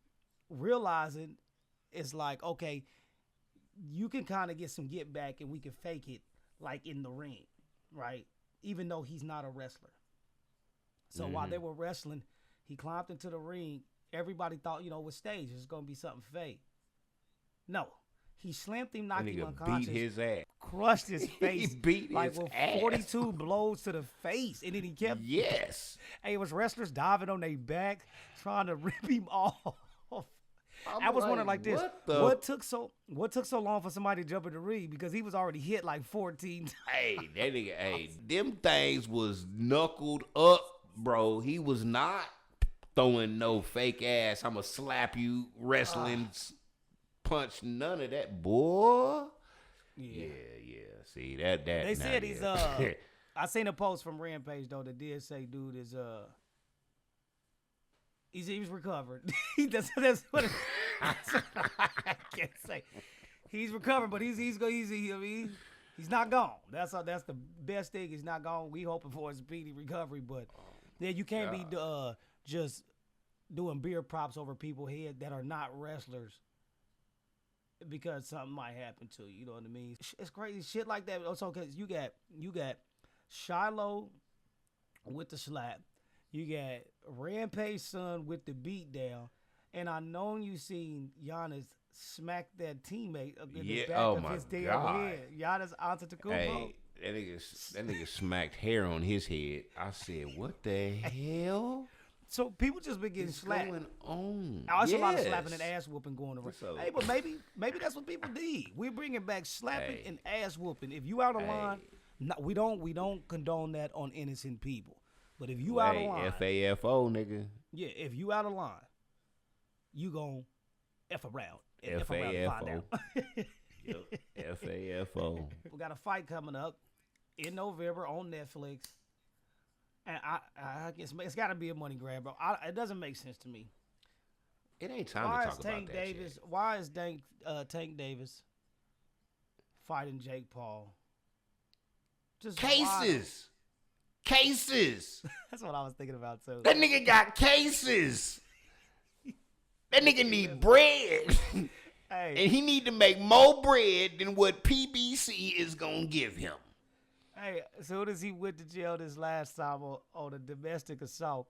realizing it's like, okay, you can kind of get some get back and we can fake it like in the ring, right? Even though he's not a wrestler. So while they were wrestling, he climbed into the ring. Everybody thought, it was staged. It's going to be something fake. No. He slammed him, knocked him unconscious. Beat his ass. Crushed his face. He beat his ass. 42 blows to the face. And then he kept. Yes. Hey, it was wrestlers diving on their back, trying to rip him off. I was wondering like this. What took so long for somebody to jump in the ring? Because he was already hit like 14 times. Hey, that nigga, them things was knuckled up, bro. He was not throwing no fake ass, I'ma slap you wrestling punch, none of that, boy. Yeah. See that they said he's I seen a post from Rampage though that did say dude is he's recovered. that's what I can't say. He's recovered, but he's not gone. That's the best thing. He's not gone. We hoping for a speedy recovery, but yeah, you can't be just doing beer props over people's head that are not wrestlers because something might happen to you. You know what I mean? It's crazy shit like that. Also, because you got Shiloh with the slap, you got Rampage son with the beat down, and I know you seen Giannis smack that teammate in the back of his damn head. Giannis Antetokounmpo. Hey, that nigga smacked hair on his head. I said, what the hell? So people just been getting slapped. Going on? There's a lot of slapping and ass whooping going around. Hey, but maybe that's what people need. We're bringing back slapping and ass whooping. If you out of line, we don't condone that on innocent people. But if you out of line, FAFO, nigga. Yeah, if you out of line, you gon' F around. F around and find out. FAFO. We got a fight coming up in November on Netflix. And I guess it's got to be a money grab, bro. It doesn't make sense to me. It ain't time to talk about that shit. Why is Tank Davis fighting Jake Paul? Just cases. Cases. That's what I was thinking about, too. That nigga got cases. That nigga need bread. Hey. And he need to make more bread than what PBC is going to give him. Hey, as soon as he went to jail this last time on a domestic assault,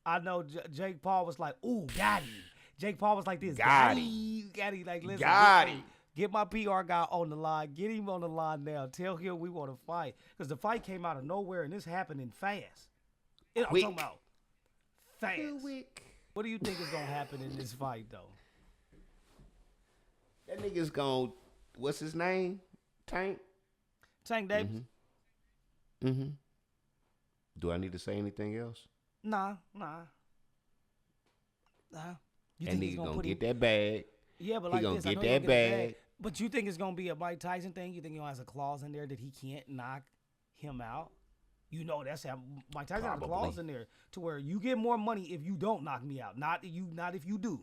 I know Jake Paul was like, ooh, got him. Jake Paul was like this. Got him. Like, listen. Got him. Get my PR guy on the line. Get him on the line now. Tell him we want to fight. Because the fight came out of nowhere, and this happening fast. I'm talking about fast. Quick. What do you think is going to happen in this fight, though? That nigga's going to, what's his name? Tank Davis. Mm-hmm. Do I need to say anything else? Nah. You think he's gonna get that bag? Yeah, but like he gonna this, get that bag. But you think it's gonna be a Mike Tyson thing? You think he has a clause in there that he can't knock him out? You know that's how Mike Tyson has a clause in there to where you get more money if you don't knock me out, not if you do.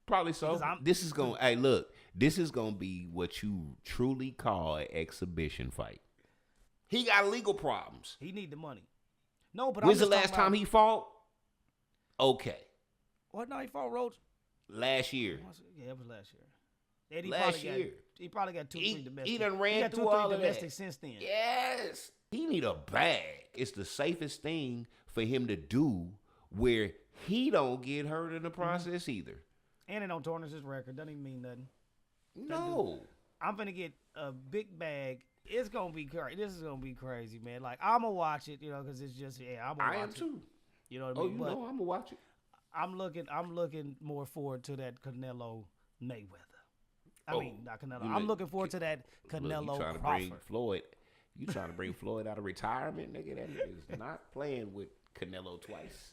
Probably so. This is gonna. Hey, look, this is gonna be what you truly call an exhibition fight. He got legal problems. He need the money. No, but when's the last time he fought? Okay. What? No, he fought Roach. Last year. Yeah, it was last year. And he probably got 2-3 domestic. He done ran through all of that since then. Yes. He need a bag. It's the safest thing for him to do where he don't get hurt in the process either. And it don't tarnish his record. Doesn't even mean nothing. No. I'm going to get a big bag. It's gonna be crazy. This is gonna be crazy, man. Like I'm gonna watch it, because it's just I'm gonna watch it. I am too. You know what I mean? I'm gonna watch it. I'm looking more forward to that Canelo Mayweather. I mean, not Canelo. I'm looking forward to that Canelo Crawford. You trying to bring Floyd out of retirement, nigga? That nigga's not playing with Canelo twice.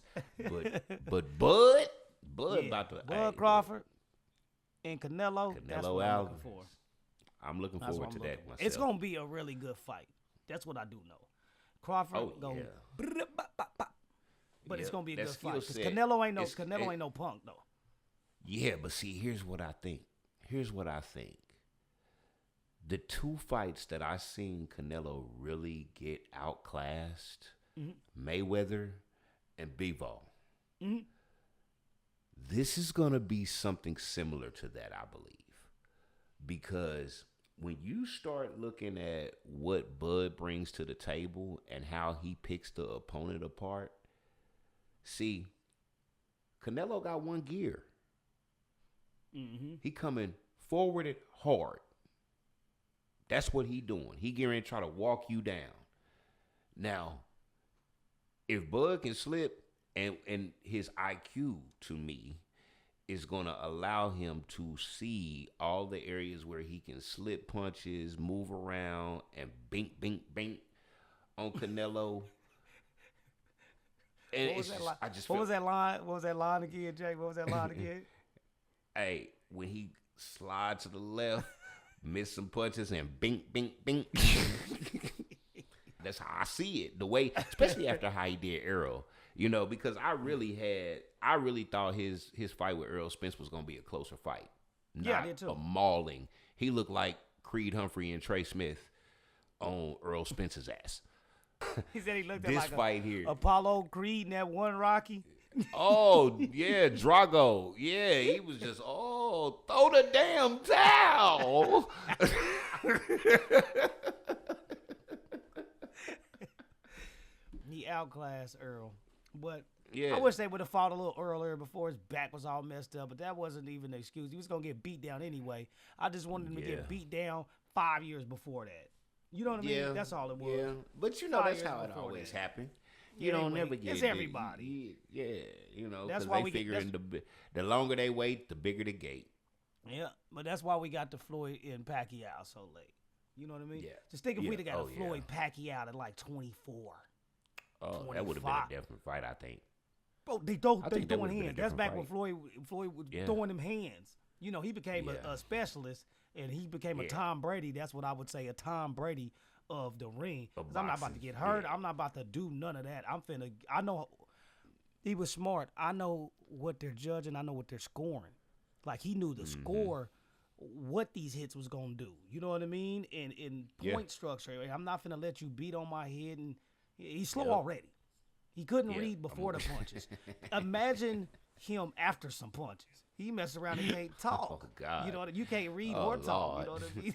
But Bud about to Bud Crawford and Canelo. That's what I'm looking for. I'm looking forward to that myself. It's going to be a really good fight. That's what I do know. Crawford but it's going to be a good fight. Because Canelo ain't no punk, though. Yeah, but see, here's what I think. The two fights that I seen Canelo really get outclassed, Mayweather and Bivol. This is going to be something similar to that, I believe. Because when you start looking at what Bud brings to the table and how he picks the opponent apart, see, Canelo got one gear. Mm-hmm. He coming forwarded hard. That's what he doing. He getting ready to try to walk you down. Now, if Bud can slip, and his IQ to me is going to allow him to see all the areas where he can slip punches, move around, and bink, bink, bink on Canelo. And what was that line? What was that line again, Jay? What was that line again? Hey, when he slides to the left, miss some punches, and bink, bink, bink. That's how I see it. The way, especially after how he did Errol, because I really thought his fight with Errol Spence was going to be a closer fight. Yeah, I did too. A mauling. He looked like Creed Humphrey and Trey Smith on Errol Spence's ass. He said he looked this like fight here. Apollo Creed and that one Rocky. Oh, yeah, Drago. Yeah, he was just, throw the damn towel. He outclassed Earl. But yeah. I wish they would have fought a little earlier before his back was all messed up. But that wasn't even an excuse. He was going to get beat down anyway. I just wanted him to get beat down 5 years before that. You know what I mean? That's all it was. Yeah. But that's how it always happened. You don't never get it's everybody. That's why we figuring the longer they wait, the bigger the gate. Yeah, but that's why we got the Floyd and Pacquiao so late. You know what I mean? Yeah. Just think if we'd have got a Floyd Pacquiao at like 24. Oh, 25. That would have been a different fight, I think. Bro, they throwing hands. That's back when Floyd was throwing them hands. He became a specialist, and he became a Tom Brady. That's what I would say, a Tom Brady of the ring. Because I'm not about to get hurt. Yeah. I'm not about to do none of that. I know he was smart. I know what they're judging. I know what they're scoring. Like, he knew the score, what these hits was going to do. You know what I mean? And in point structure, I'm not finna let you beat on my head. And he's slow already. He couldn't read before the punches. Imagine him after some punches. He messed around and can't talk. Oh, God. You can't read or talk. Lord. You know what I mean?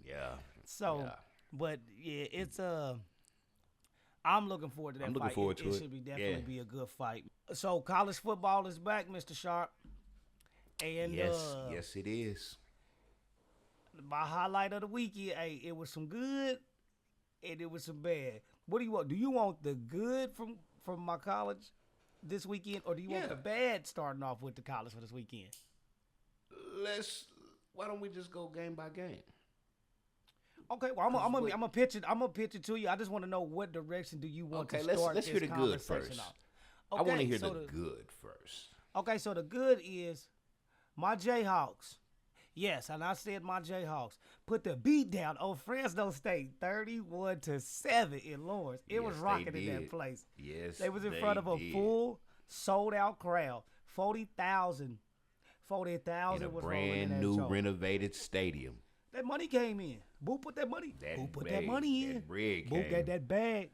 Yeah. So, but it's I'm looking forward to that fight. Looking forward to it. It should be definitely be a good fight. So college football is back, Mr. Sharp. And yes, it is. My highlight of the weekend, it was some good and it was some bad. What do you want? Do you want the good from my college this weekend, or do you want the bad starting off with the college for this weekend? Why don't we just go game by game? Okay, well, I'm gonna pitch it. I'm gonna pitch it to you. I just want to know what direction do you want to start let's hear the good first. Off. Okay, I want to hear the good first. Okay, so the good is my Jayhawks. Yes, and I said my Jayhawks put the beat down on Fresno State, 31-7 in Lawrence. It was rocking in that place. Yes, they was in front of a full sold out crowd, 40,000. 40,000 was brand new renovated stadium. That money came in. Boo put that money. Boo put that money in. Boo got that bag.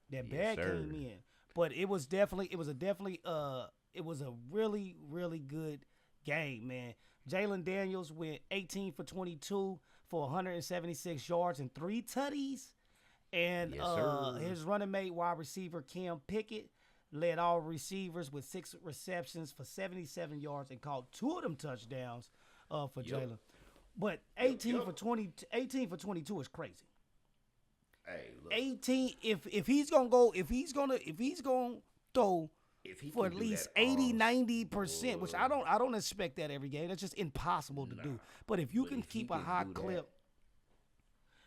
That bag came in. But it was a really, really good game, man. Jalen Daniels went 18 for 22 for 176 yards and 3 tutties. And his running mate, wide receiver Cam Pickett, led all receivers with 6 receptions for 77 yards and caught 2 of them touchdowns for Jalen. But 18 for 22 is crazy. Hey, look. 18 if he's going to throw for at least 80-90%, which I don't expect that every game. That's just impossible to do. But if you can keep a high clip,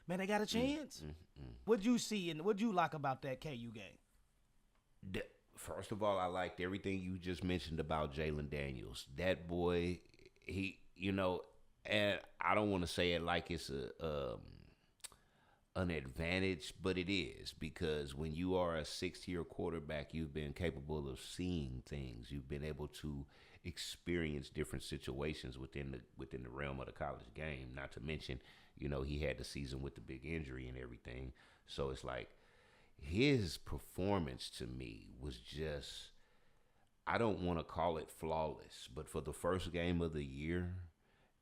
man, they got a chance. What'd you see and what'd you like about that KU game? First of all, I liked everything you just mentioned about Jalen Daniels. That boy, and I don't want to say it like it's an advantage, but it is, because when you are a 6-year quarterback, you've been capable of seeing things. You've been able to experience different situations within the realm of the college game. Not to mention, he had the season with the big injury and everything. So it's like his performance to me was just, I don't want to call it flawless, but for the first game of the year,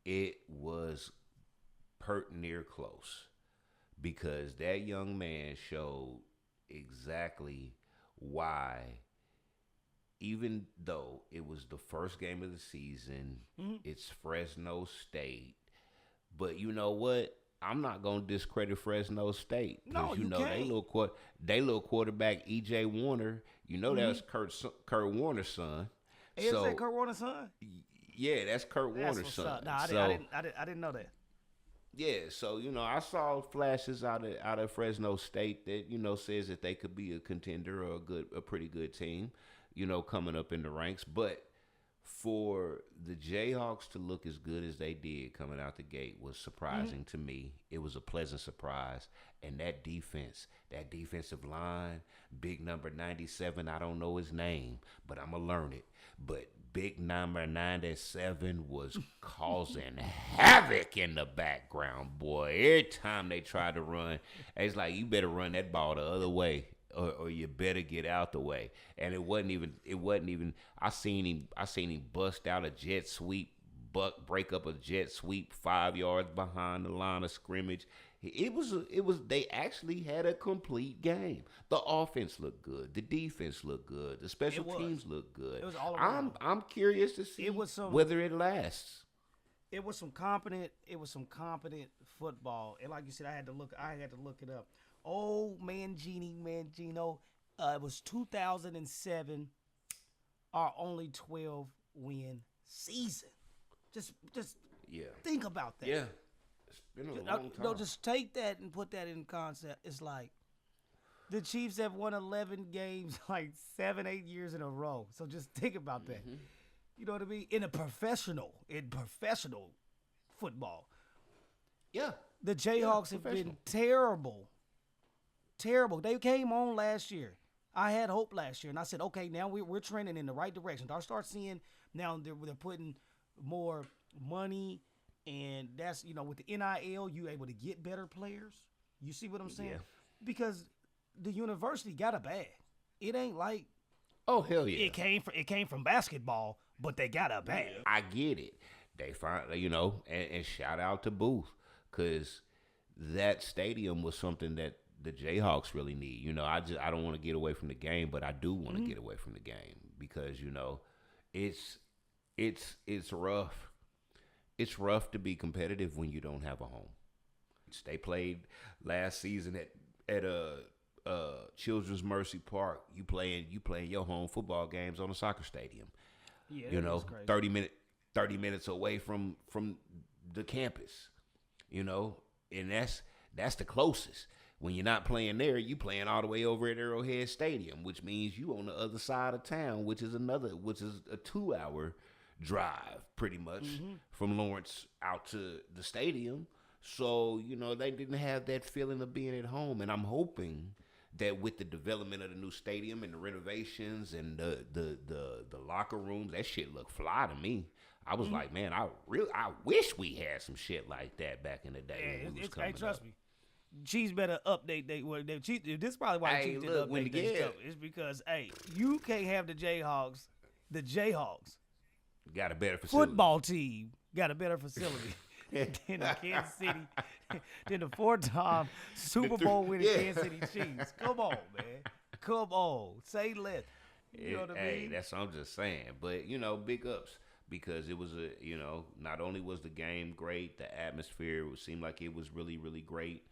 it was pert near close because that young man showed exactly why, even though it was the first game of the season, it's Fresno State. But you know what? I'm not gonna discredit Fresno State No, you know can't. they little quarterback EJ Warner. You know that's Kurt Warner's son. Is that Kurt Warner's son? Yeah, that's Kurt Warner's son. No, I didn't know that. Yeah, so I saw flashes out of Fresno State that says that they could be a contender or a pretty good team, coming up in the ranks. But for the Jayhawks to look as good as they did coming out the gate was surprising to me. It was a pleasant surprise, and that defensive line, big number 97, I don't know his name, but I'm gonna learn it. But big number 97 was causing havoc in the background, boy. Every time they tried to run, it's like, you better run that ball the other way, or you better get out the way. And it wasn't even. I seen him bust out a jet sweep, break up a jet sweep 5 yards behind the line of scrimmage. It was. They actually had a complete game. The offense looked good. The defense looked good. The special teams looked good. It was all around. I'm curious to see whether it lasts. It was some competent football. And like you said, I had to look it up. Oh, Mangino. It was 2007. Our only 12-win season. Just think about that. Yeah. It's been a long time. No, just take that and put that in concept. It's like the Chiefs have won 11 games like 7-8 years in a row. So just think about that. Mm-hmm. You know what I mean? In professional football. Yeah. The Jayhawks have been terrible. Terrible. They came on last year. I had hope last year, and I said, okay, now we're trending in the right direction. I start seeing now they're putting more money, and that's, with the NIL, you able to get better players. You see what I'm saying? Yeah. Because the university got a bag. It ain't like, oh, hell yeah, it came from basketball, but they got a bag. I get it. They find, and shout out to Booth, because that stadium was something that the Jayhawks really need. I don't want to get away from the game, but I do want to get away from the game because it's rough. It's rough to be competitive when you don't have a home. They played last season at Children's Mercy Park. You playing your home football games on a soccer stadium. Yeah, 30 minutes away from the campus. And that's the closest. When you're not playing there, you playing all the way over at Arrowhead Stadium, which means you on the other side of town, which is a 2-hour drive pretty much from Lawrence out to the stadium. So, they didn't have that feeling of being at home. And I'm hoping that with the development of the new stadium and the renovations and the locker rooms, that shit looked fly to me. I was like, man, I wish we had some shit like that back in the day when we was coming trust up. Me. Chiefs better update their Chiefs. This is probably why the Chiefs didn't update their stuff. It's because, you can't have the Jayhawks got a better facility. Football team got a better facility than the Kansas City, than the 4-time Super Bowl winning Kansas City Chiefs. Come on, man. Come on. Say less. You know what I mean? That's what I'm just saying. But, big ups. Because it was not only was the game great, the atmosphere seemed like it was really, really great.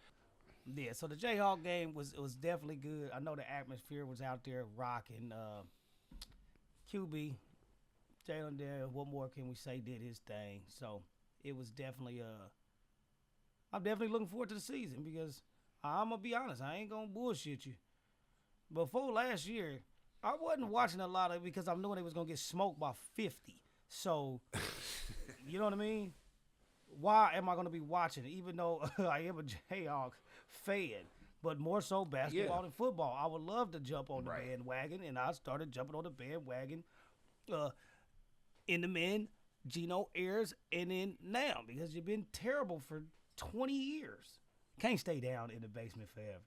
Yeah, so the Jayhawk game was definitely good. I know the atmosphere was out there rocking. QB, Jalen Daniels, what more can we say, did his thing. So it was definitely I'm definitely looking forward to the season because I'm going to be honest, I ain't going to bullshit you. Before last year, I wasn't watching a lot of it because I knew they was going to get smoked by 50. So, you know what I mean? Why am I going to be watching it? Even though I am a Jayhawks fan, but more so basketball than football. I would love to jump on the bandwagon, and I started jumping on the bandwagon in the men, Geno Ayers, and then now because you've been terrible for 20 years. Can't stay down in the basement forever.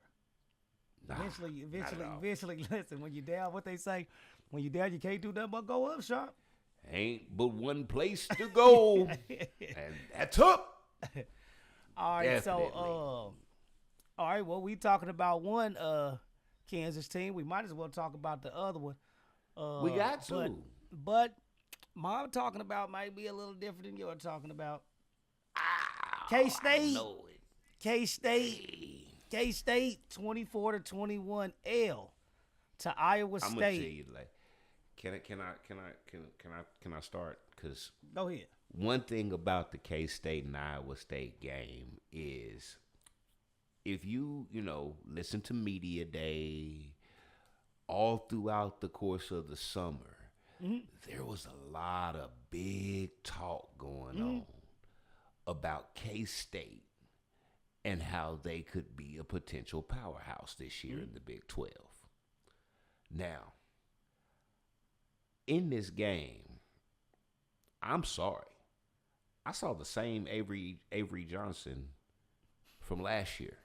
Eventually, listen, when you're down, what they say, When you're down, you can't do nothing but go up, Sharp. Ain't but one place to go, and that's up. All right, Definitely. All right, well, we talking about one Kansas team. We might as well talk about the other one. We got to. But my talking about might be a little different than you're talking about. K-State. K-State 24-21 L to Iowa State. I'm gonna tell you, like, can I start? Cause go ahead. One thing about the K-State and Iowa State game is, if you listen to media day all throughout the course of the summer, there was a lot of big talk going on about K-State and how they could be a potential powerhouse this year in the Big 12. Now, in this game, I'm sorry, I saw the same Avery Johnson from last year.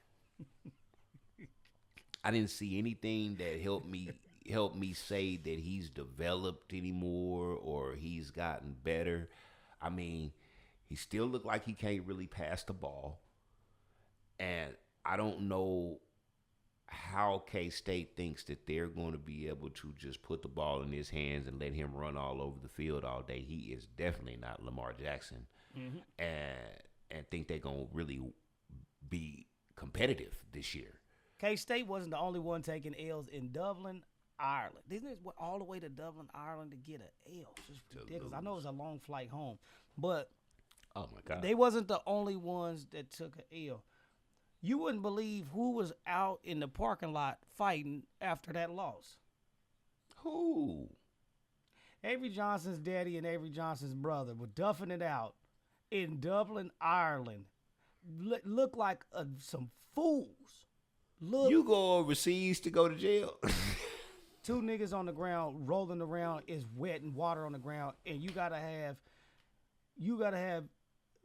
I didn't see anything that helped me say that he's developed anymore or he's gotten better. I mean, he still looked like he can't really pass the ball. And I don't know how K-State thinks that they're going to be able to just put the ball in his hands and let him run all over the field all day. He is definitely not Lamar Jackson. And think they're going to really be competitive this year. K-State wasn't the only one taking L's in Dublin, Ireland. Didn't it went all the way to Dublin, Ireland to get an L? It's ridiculous. I know it was a long flight home, but oh my God, they wasn't the only ones that took an L. You wouldn't believe who was out in the parking lot fighting after that loss. Who? Avery Johnson's daddy and Avery Johnson's brother were duffing it out in Dublin, Ireland. Look like some fools. Look, you go overseas to go to jail. Two niggas on the ground rolling around is wet and water on the ground, and you gotta have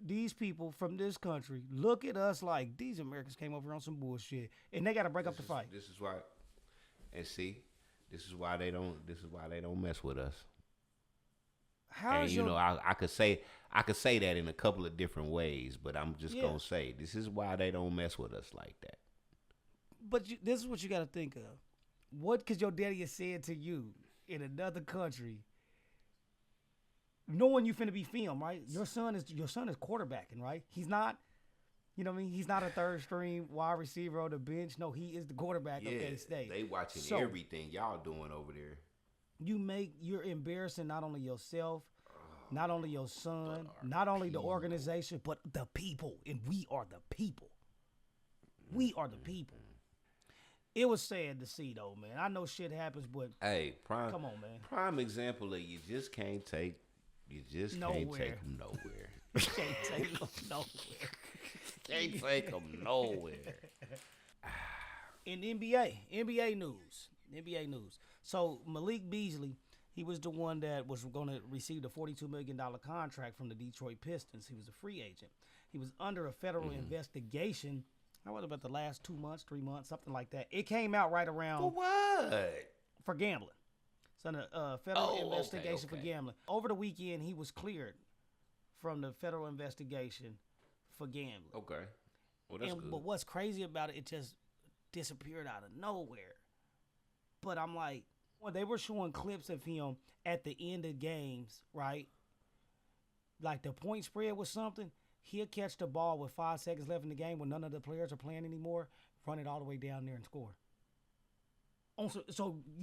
these people from this country look at us like these Americans came over on some bullshit, and they gotta break up the fight. This is why, and see, this is why they don't mess with us. I could say that in a couple of different ways, but I'm just gonna say this is why they don't mess with us like that. But this is what you got to think of. What could your daddy have said to you in another country, knowing you finna be filmed, right? Your son is quarterbacking, right? He's not, you know what I mean? He's not a third string wide receiver on the bench. No, he is the quarterback of K-State. They watching everything y'all doing over there. You're embarrassing not only yourself, not only your son, not only the organization, but the people. And we are the people. We are the people. It was sad to see, though, man. I know shit happens, but hey, come on, man. Prime example of you just can't take them nowhere. You can't take them nowhere. Can't take them nowhere. In NBA news. So Malik Beasley, he was the one that was going to receive the $42 million contract from the Detroit Pistons. He was a free agent. He was under a federal investigation. I was about the last 2 months, 3 months, something like that. It came out right around. For what? For gambling. So the federal investigation for gambling. Over the weekend, he was cleared from the federal investigation for gambling. Okay. Well, that's good. But what's crazy about it, it just disappeared out of nowhere. But I'm like, when they were showing clips of him at the end of games, right? Like the point spread was something. He'll catch the ball with 5 seconds left in the game when none of the players are playing anymore, run it all the way down there and score.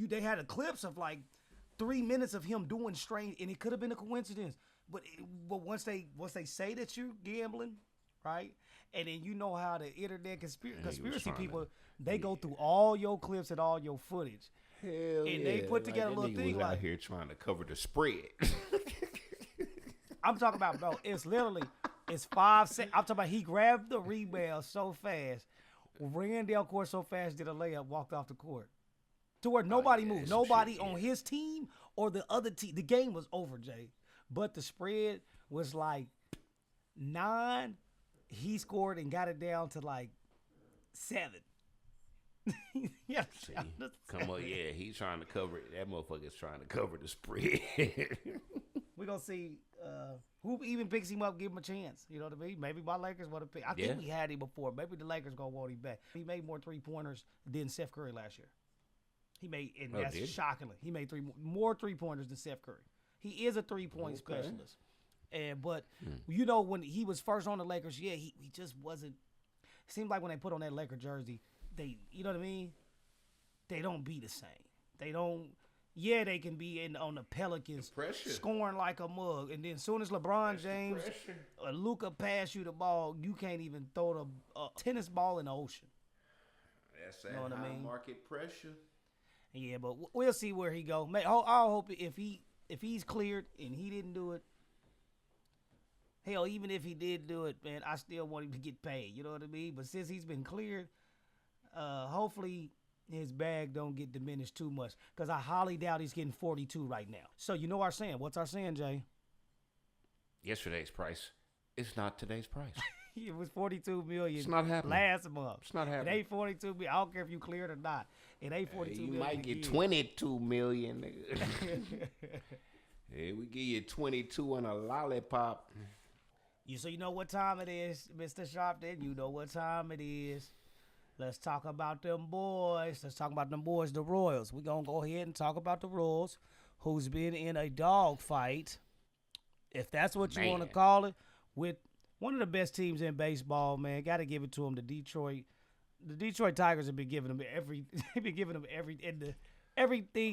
They had a clips of like 3 minutes of him doing strange, and it could have been a coincidence. But once they say that you're gambling, right? And then you know how the internet conspiracy people, they go through all your clips and all your footage. Hell and they put together a little thing was like out here trying to cover the spread. I'm talking about, bro, it's 5 seconds. I'm talking about he grabbed the rebound so fast, ran down court so fast, did a layup, walked off the court. To where nobody moved. Nobody on his team or the other team. The game was over, Jay. But the spread was like 9. He scored and got it down to like 7. Yeah, come on, yeah, he's trying to cover it. That motherfucker's trying to cover the spread. We're gonna see who even picks him up, give him a chance. You know what I mean? Maybe my Lakers want to pick. I think we had him before. Maybe the Lakers gonna want him back. He made more 3-pointers than Steph Curry last year. He made, and that's shockingly, he made more 3-pointers than Steph Curry. He is a 3-point specialist. But you know, when he was first on the Lakers, he just wasn't. It seemed like when they put on that Laker jersey, you know what I mean? They don't be the same. They don't. Yeah, they can be on the Pelicans scoring like a mug, and then as soon as LeBron James or Luka pass you the ball, you can't even throw the tennis ball in the ocean. That's that high market pressure. Yeah, but we'll see where he go. I'll hope if he's cleared and he didn't do it. Hell, even if he did do it, man, I still want him to get paid. You know what I mean? But since he's been cleared, hopefully his bag don't get diminished too much. Because I highly doubt he's getting 42 right now. So you know our saying. What's our saying, Jay? Yesterday's price. It's not today's price. It was $42 million. It's not happening. Last month. It's not happening. It ain't $42 million. I don't care if you cleared or not. It ain't $42 million. You might get $22 million. Hey, we give you 22 on a lollipop. So you know what time it is, Mr. Sharpton. You know what time it is. Let's talk about them boys. Let's talk about them boys, the Royals. We're going to go ahead and talk about the Royals, who's been in a dog fight, if that's what you want to call it, with one of the best teams in baseball, man. Got to give it to them. The Detroit Tigers have been giving them everything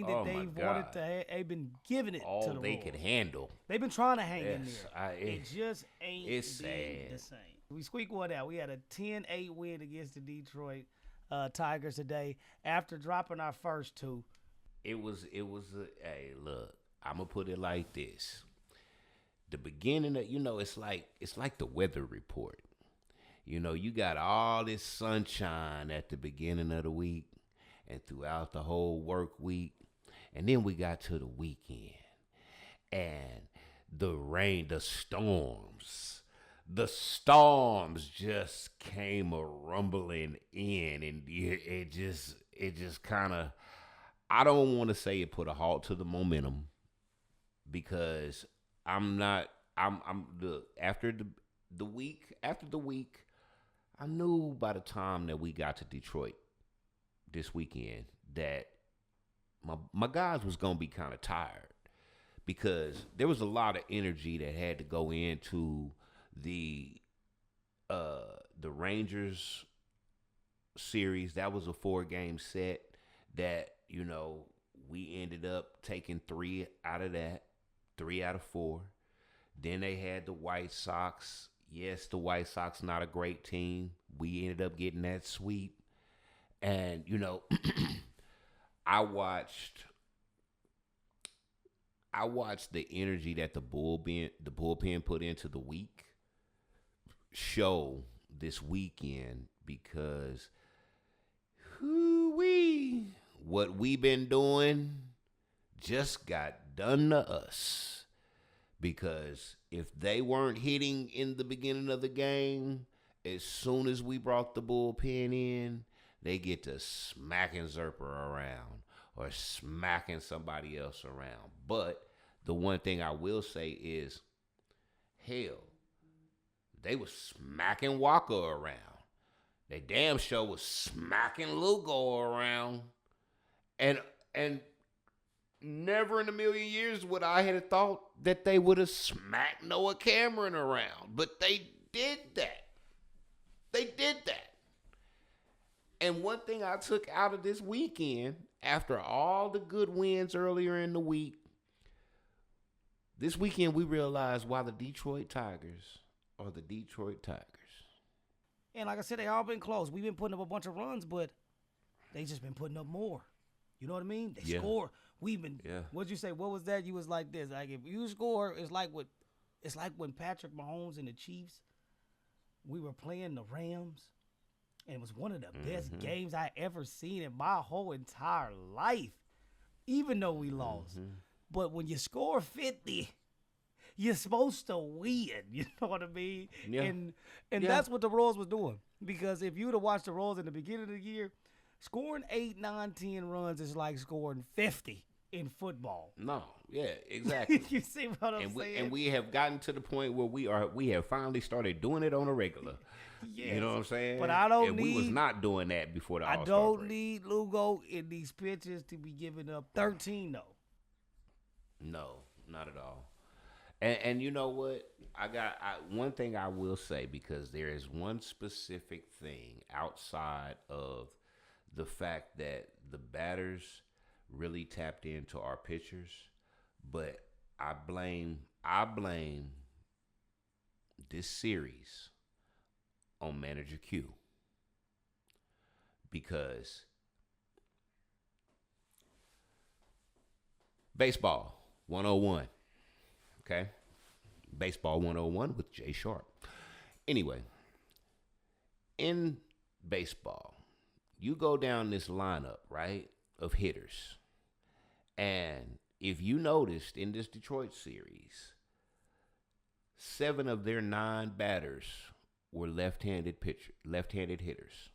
that they've wanted to have. They've been giving it all to the they Royals. could handle. They've been trying to hang in there. It just ain't it's sad. The same. We squeaked one out. We had a 10-8 win against the Detroit Tigers today after dropping our first two. Hey, look, I'm going to put it like this. The beginning of, it's like the weather report. You got all this sunshine at the beginning of the week and throughout the whole work week. And then we got to the weekend. And the rain, the storms just came rumbling in. And it just kind of, I don't want to say it put a halt to the momentum, because after the week, I knew by the time that we got to Detroit this weekend that my guys was going to be kind of tired, because there was a lot of energy that had to go into the Rangers series. That was a 4-game set that, we ended up taking 3 out of that, 3 out of 4. Then they had the White Sox. Yes, the White Sox, not a great team. We ended up getting that sweep. And, I watched the energy that the bullpen put into the week show this weekend, because what we've been doing just got done to us. Because if they weren't hitting in the beginning of the game, as soon as we brought the bullpen in, they get to smacking Zerper around or smacking somebody else around. But the one thing I will say is, hell, they was smacking Walker around. They damn sure was smacking Lugo around. And never in a million years would I have thought that they would have smacked Noah Cameron around. But they did that. And one thing I took out of this weekend, after all the good wins earlier in the week, this weekend we realized why the Detroit Tigers are the Detroit Tigers. And like I said, they all been close. We've been putting up a bunch of runs, but they just been putting up more. You know what I mean? They score. We've been. Yeah. What'd you say? What was that? You was like this. Like, if you score, it's like when Patrick Mahomes and the Chiefs, we were playing the Rams, and it was one of the best games I ever seen in my whole entire life, even though we lost. But when you score 50, you're supposed to win. You know what I mean? Yeah. And that's what the Royals was doing. Because if you would have watched the Royals in the beginning of the year, Scoring 8, 9, 10 runs is like scoring 50 in football. No, yeah, exactly. You see what I'm saying? And we have gotten to the point where we have finally started doing it on a regular. Yes. You know what I'm saying? But I don't we was not doing that before the All-Star break. I don't need Lugo in these pitches to be giving up 13, though. No, not at all. And you know what? One thing I will say, because there is one specific thing outside of the fact that the batters really tapped into our pitchers, but I blame this series on Manager Q, because baseball 101, okay? Baseball 101 with Jay Sharp. Anyway, in baseball, you go down this lineup, right, of hitters. And if you noticed in this Detroit series, 7 of their 9 batters were left-handed hitters.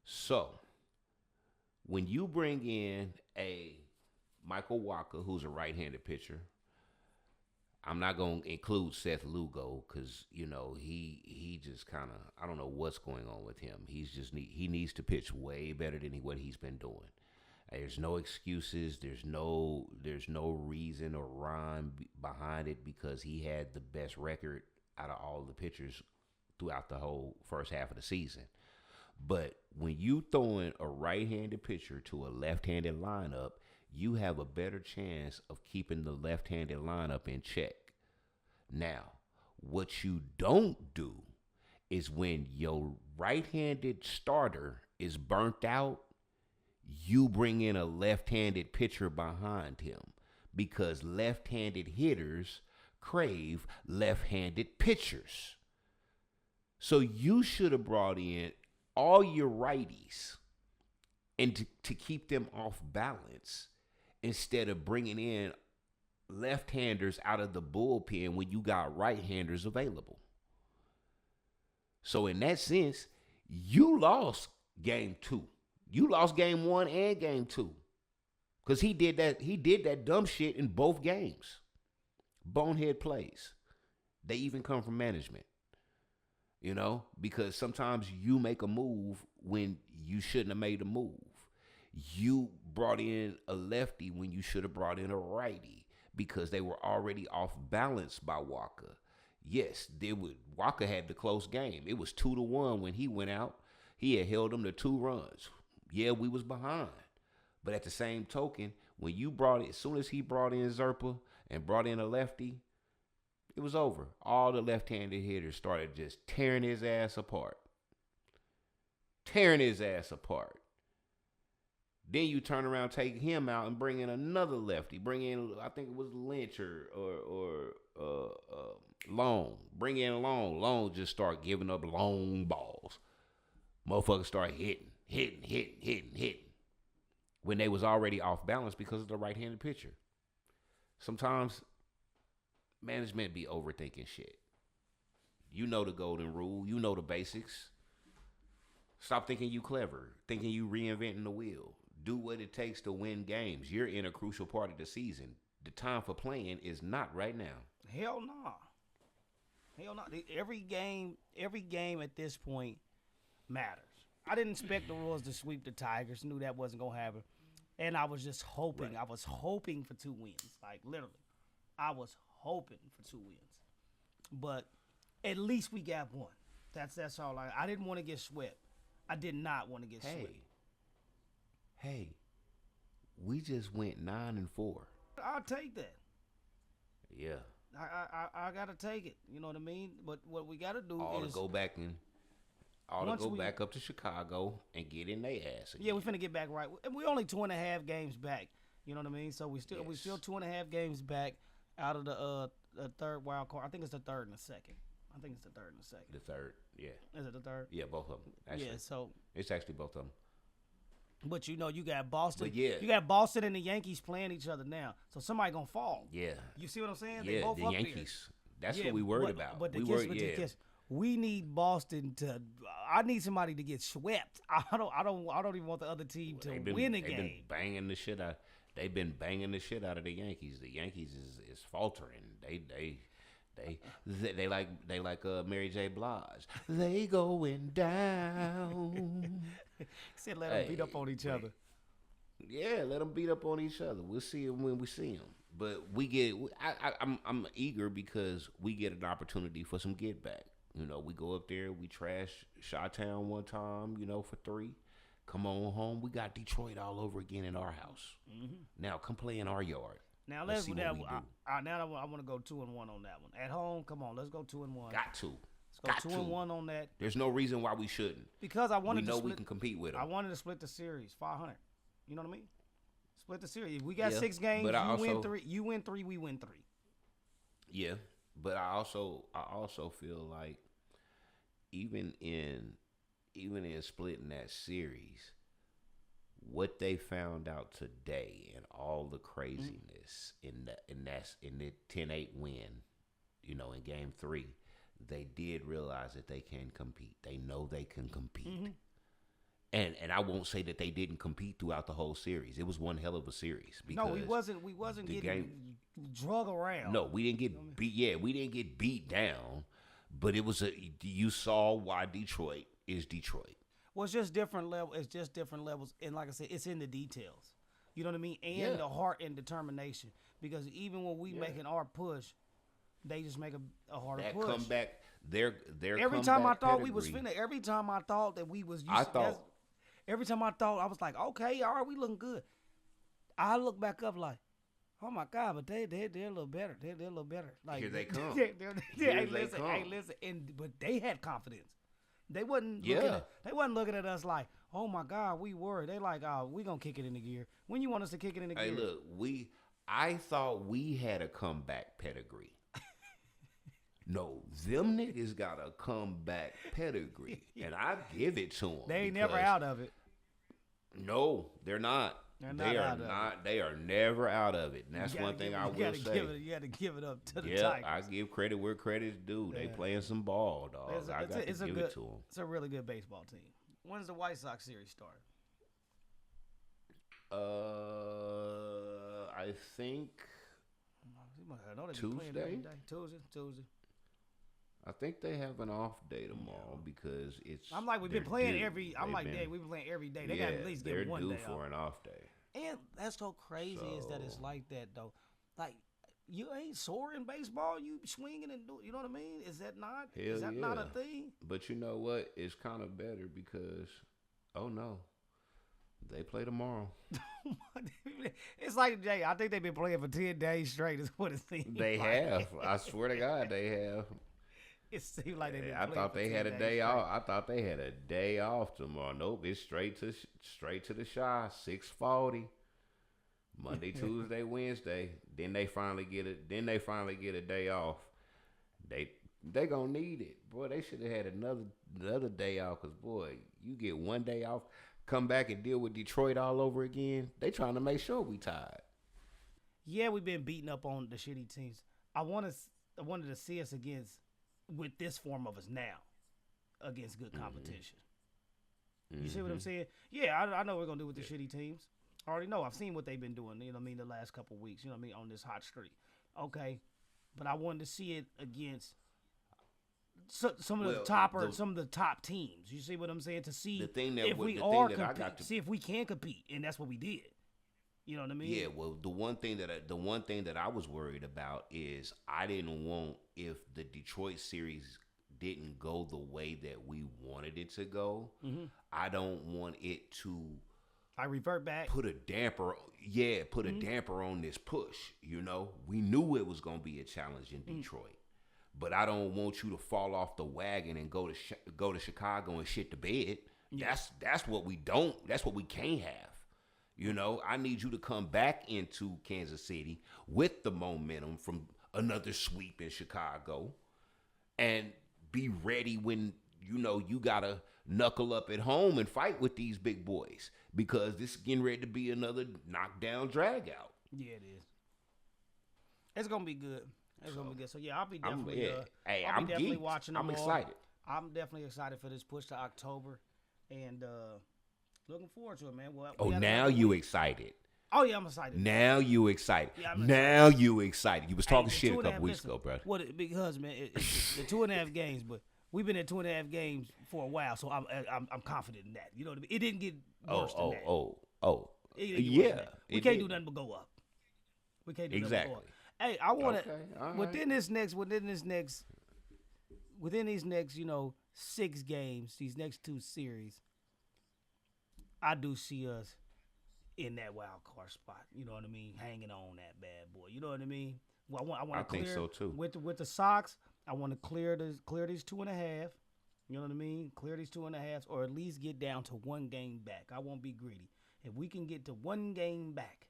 So, when you bring in a Michael Wacha, who's a right-handed pitcher, I'm not going to include Seth Lugo because, he just kind of, I don't know what's going on with him. He needs to pitch way better than what he's been doing. There's no excuses. There's no reason or rhyme behind it, because he had the best record out of all the pitchers throughout the whole first half of the season. But when you throw in a right-handed pitcher to a left-handed lineup, you have a better chance of keeping the left-handed lineup in check. Now, what you don't do is when your right-handed starter is burnt out, you bring in a left-handed pitcher behind him, because left-handed hitters crave left-handed pitchers. So you should have brought in all your righties and to keep them off balance, instead of bringing in left-handers out of the bullpen when you got right-handers available. So in that sense, you lost game 2. You lost game 1 and game 2. Because he did that dumb shit in both games. Bonehead plays. They even come from management. Because sometimes you make a move when you shouldn't have made a move. You brought in a lefty when you should have brought in a righty, because they were already off balance by Wacha. Yes, Wacha had the close game. It was 2-1 when he went out. He had held them to 2 runs. Yeah, we was behind. But at the same token, when as soon as he brought in Zerpa and brought in a lefty, it was over. All the left-handed hitters started just tearing his ass apart. Then you turn around, take him out, and bring in another lefty. Bring in, I think it was Lynch or Long. Bring in Long. Long just start giving up long balls. Motherfuckers start hitting. When they was already off balance because of the right-handed pitcher. Sometimes management be overthinking shit. You know the golden rule. You know the basics. Stop thinking you clever. Thinking you reinventing the wheel. Do what it takes to win games. You're in a crucial part of the season. The time for playing is not right now. Hell no. Every game at this point matters. I didn't expect the Royals to sweep the Tigers. Knew that wasn't going to happen. And I was just hoping. Right. I was hoping for 2 wins. Like, literally. I was hoping for 2 wins. But at least we got 1. That's all. I didn't want to get swept. I did not want to get swept. Hey, we just went 9-4. I'll take that. Yeah. I gotta take it. You know what I mean? But what we gotta do is go back up to Chicago and get in their ass again. Yeah, we finna get back right. We're only 2.5 games back. You know what I mean? So we still 2.5 games back out of the third wild card. I think it's the third and the second. The third, yeah. Is it the third? Yeah, both of them. Actually. Yeah, so it's actually both of them. But you got Boston. But yeah. You got Boston and the Yankees playing each other now. So somebody gonna fall. Yeah. You see what I'm saying? Yeah, they both the up Yankees. There. That's what we worried about. But We need Boston to. I need somebody to get swept. I don't even want the other team to win a game. They've been banging the shit out. They've been banging the shit out of the Yankees. The Yankees is faltering. They like Mary J. Blige. They going down. Said let them beat up on each other. Yeah, let them beat up on each other. We'll see them when we see them. But I'm eager because we get an opportunity for some get back. You know, we go up there, we trash Chi-Town one time, for 3. Come on home, we got Detroit all over again in our house. Mm-hmm. Now come play in our yard. Now let's see what we do. Now I want to go 2-1 on that one. At home, come on, let's go 2-1. Got to. Let's go 2-1 on that. There's no reason why we shouldn't. Because we know we can compete with them. I wanted to split the series, 500. You know what I mean? Split the series. If we got 6 games, win 3. You win 3, we win 3. Yeah, but I also feel like even in splitting that series, what they found out today and all the craziness in the 10-8 win, in game 3, they did realize that they can compete. They know they can compete. Mm-hmm. And I won't say that they didn't compete throughout the whole series. It was one hell of a series. No, we wasn't getting drug around. No, we didn't get beat. Yeah, we didn't get beat down. But it was you saw why Detroit is Detroit. Well, it's just different level. It's just different levels, and like I said, it's in the details. You know what I mean? And the heart and determination. Because even when we making our push, they just make a harder push. That comeback, their every time I thought we was finna. Every time I thought that we was. Every time I thought, I was like, okay, all right, we looking good. I look back up like, oh my God, but they're a little better. They're a little better. Like here they come. Hey, listen. But they had confidence. They wasn't looking at us like, oh my God, we were. They like, oh, we gonna kick it in the gear. When you want us to kick it in the gear? Hey, look, I thought we had a comeback pedigree. No, them niggas got a comeback pedigree, and I give it to them. They ain't never out of it. No, they're not. They are never out of it. And that's one thing I will say. You got to give it up to the Tigers. Yeah, I give credit where credit's due. They playing some ball, dog. I got to give it to them. It's a really good baseball team. When's the White Sox series start? I think Tuesday. Tuesday. I think they have an off day tomorrow because it's. I'm like, we've been playing every. I'm like, we've been playing every day. They got to at least get one day off. They're due for an off day. And that's so crazy is that it's like that though. Like you ain't sore in baseball. You swinging and do. You know what I mean? Is that not? Is that not a thing? But you know what? It's kind of better because, oh no, they play tomorrow. It's like Jay. I think they've been playing for 10 days straight. Is what it seems. They have. I swear to God, they have. It seemed like I thought they had a day off. I thought they had a day off tomorrow. Nope, it's straight to the Chi. 6:40. Monday, Tuesday, Wednesday. Then they finally get it. Then they finally get a day off. They gonna need it, boy. They should have had another day off. Cause boy, you get one day off, come back and deal with Detroit all over again. They trying to make sure we tired. Yeah, we've been beating up on the shitty teams. I wanted to see us against. With this form of us now against good competition. Mm-hmm. You see what I'm saying? Yeah, I know what we're going to do with the shitty teams. I already know. I've seen what they've been doing, you know what I mean, the last couple of weeks, you know what I mean, on this hot streak. Okay. But I wanted to see it against some of the top teams. You see what I'm saying? To see see if we can compete, and that's what we did. You know what I mean? Yeah, well, the one thing that I was worried about is I didn't want, if the Detroit series didn't go the way that we wanted it to go, I don't want it to revert back. Put a damper on this push, you know? We knew it was going to be a challenge in Detroit. But I don't want you to fall off the wagon and go to Chicago and shit the bed. Yeah. That's what we can't have. You know, I need you to come back into Kansas City with the momentum from another sweep in Chicago and be ready when, you know, you got to knuckle up at home and fight with these big boys because this is getting ready to be another knockdown drag out. Yeah, it is. It's going to be good. It's gonna be good. So yeah, I'll be definitely. I'll be definitely watching them. I'm excited. I'm definitely excited for this push to October, and looking forward to it, man. Well, now you excited. Oh yeah, I'm excited. Now you excited. Yeah, now you excited. You was talking shit a couple weeks ago, bro. Because man, it's the 2.5 games, but we've been at 2.5 games for a while, so I'm confident in that. You know what I mean? It didn't get worse than that. Yeah. We can't do nothing but go up. We can't do nothing but go up. Hey, I want to within these next 6 games, these next 2 series, I do see us in that wild card spot. You know what I mean? Hanging on that bad boy. You know what I mean? Well, I want to clear. I think so too. With the Sox, I want to clear these 2.5. You know what I mean? Clear these 2.5, or at least get down to 1 game back. I won't be greedy. If we can get to 1 game back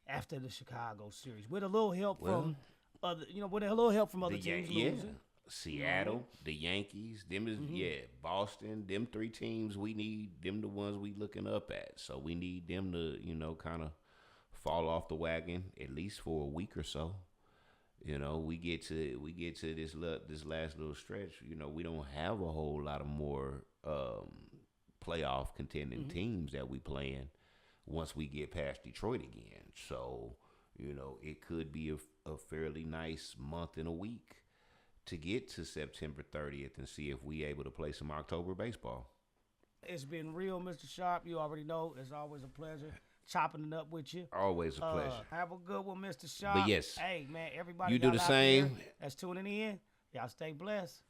after the Chicago series, with a little help from other, with a little help from other teams losing. Seattle, the Yankees, them is Boston, them 3 teams we need, them the ones we looking up at. So we need them to, kind of fall off the wagon at least for a week or so. We get to this last little stretch. We don't have a whole lot of more playoff contending teams that we playing once we get past Detroit again. So it could be a fairly nice month and a week to get to September 30th and see if we able to play some October baseball. It's been real, Mr. Sharp. You already know. It's always a pleasure chopping it up with you. Always a pleasure. Have a good one, Mr. Sharp. But yes. Hey, man, everybody you do the same. That's tuning in. Y'all stay blessed.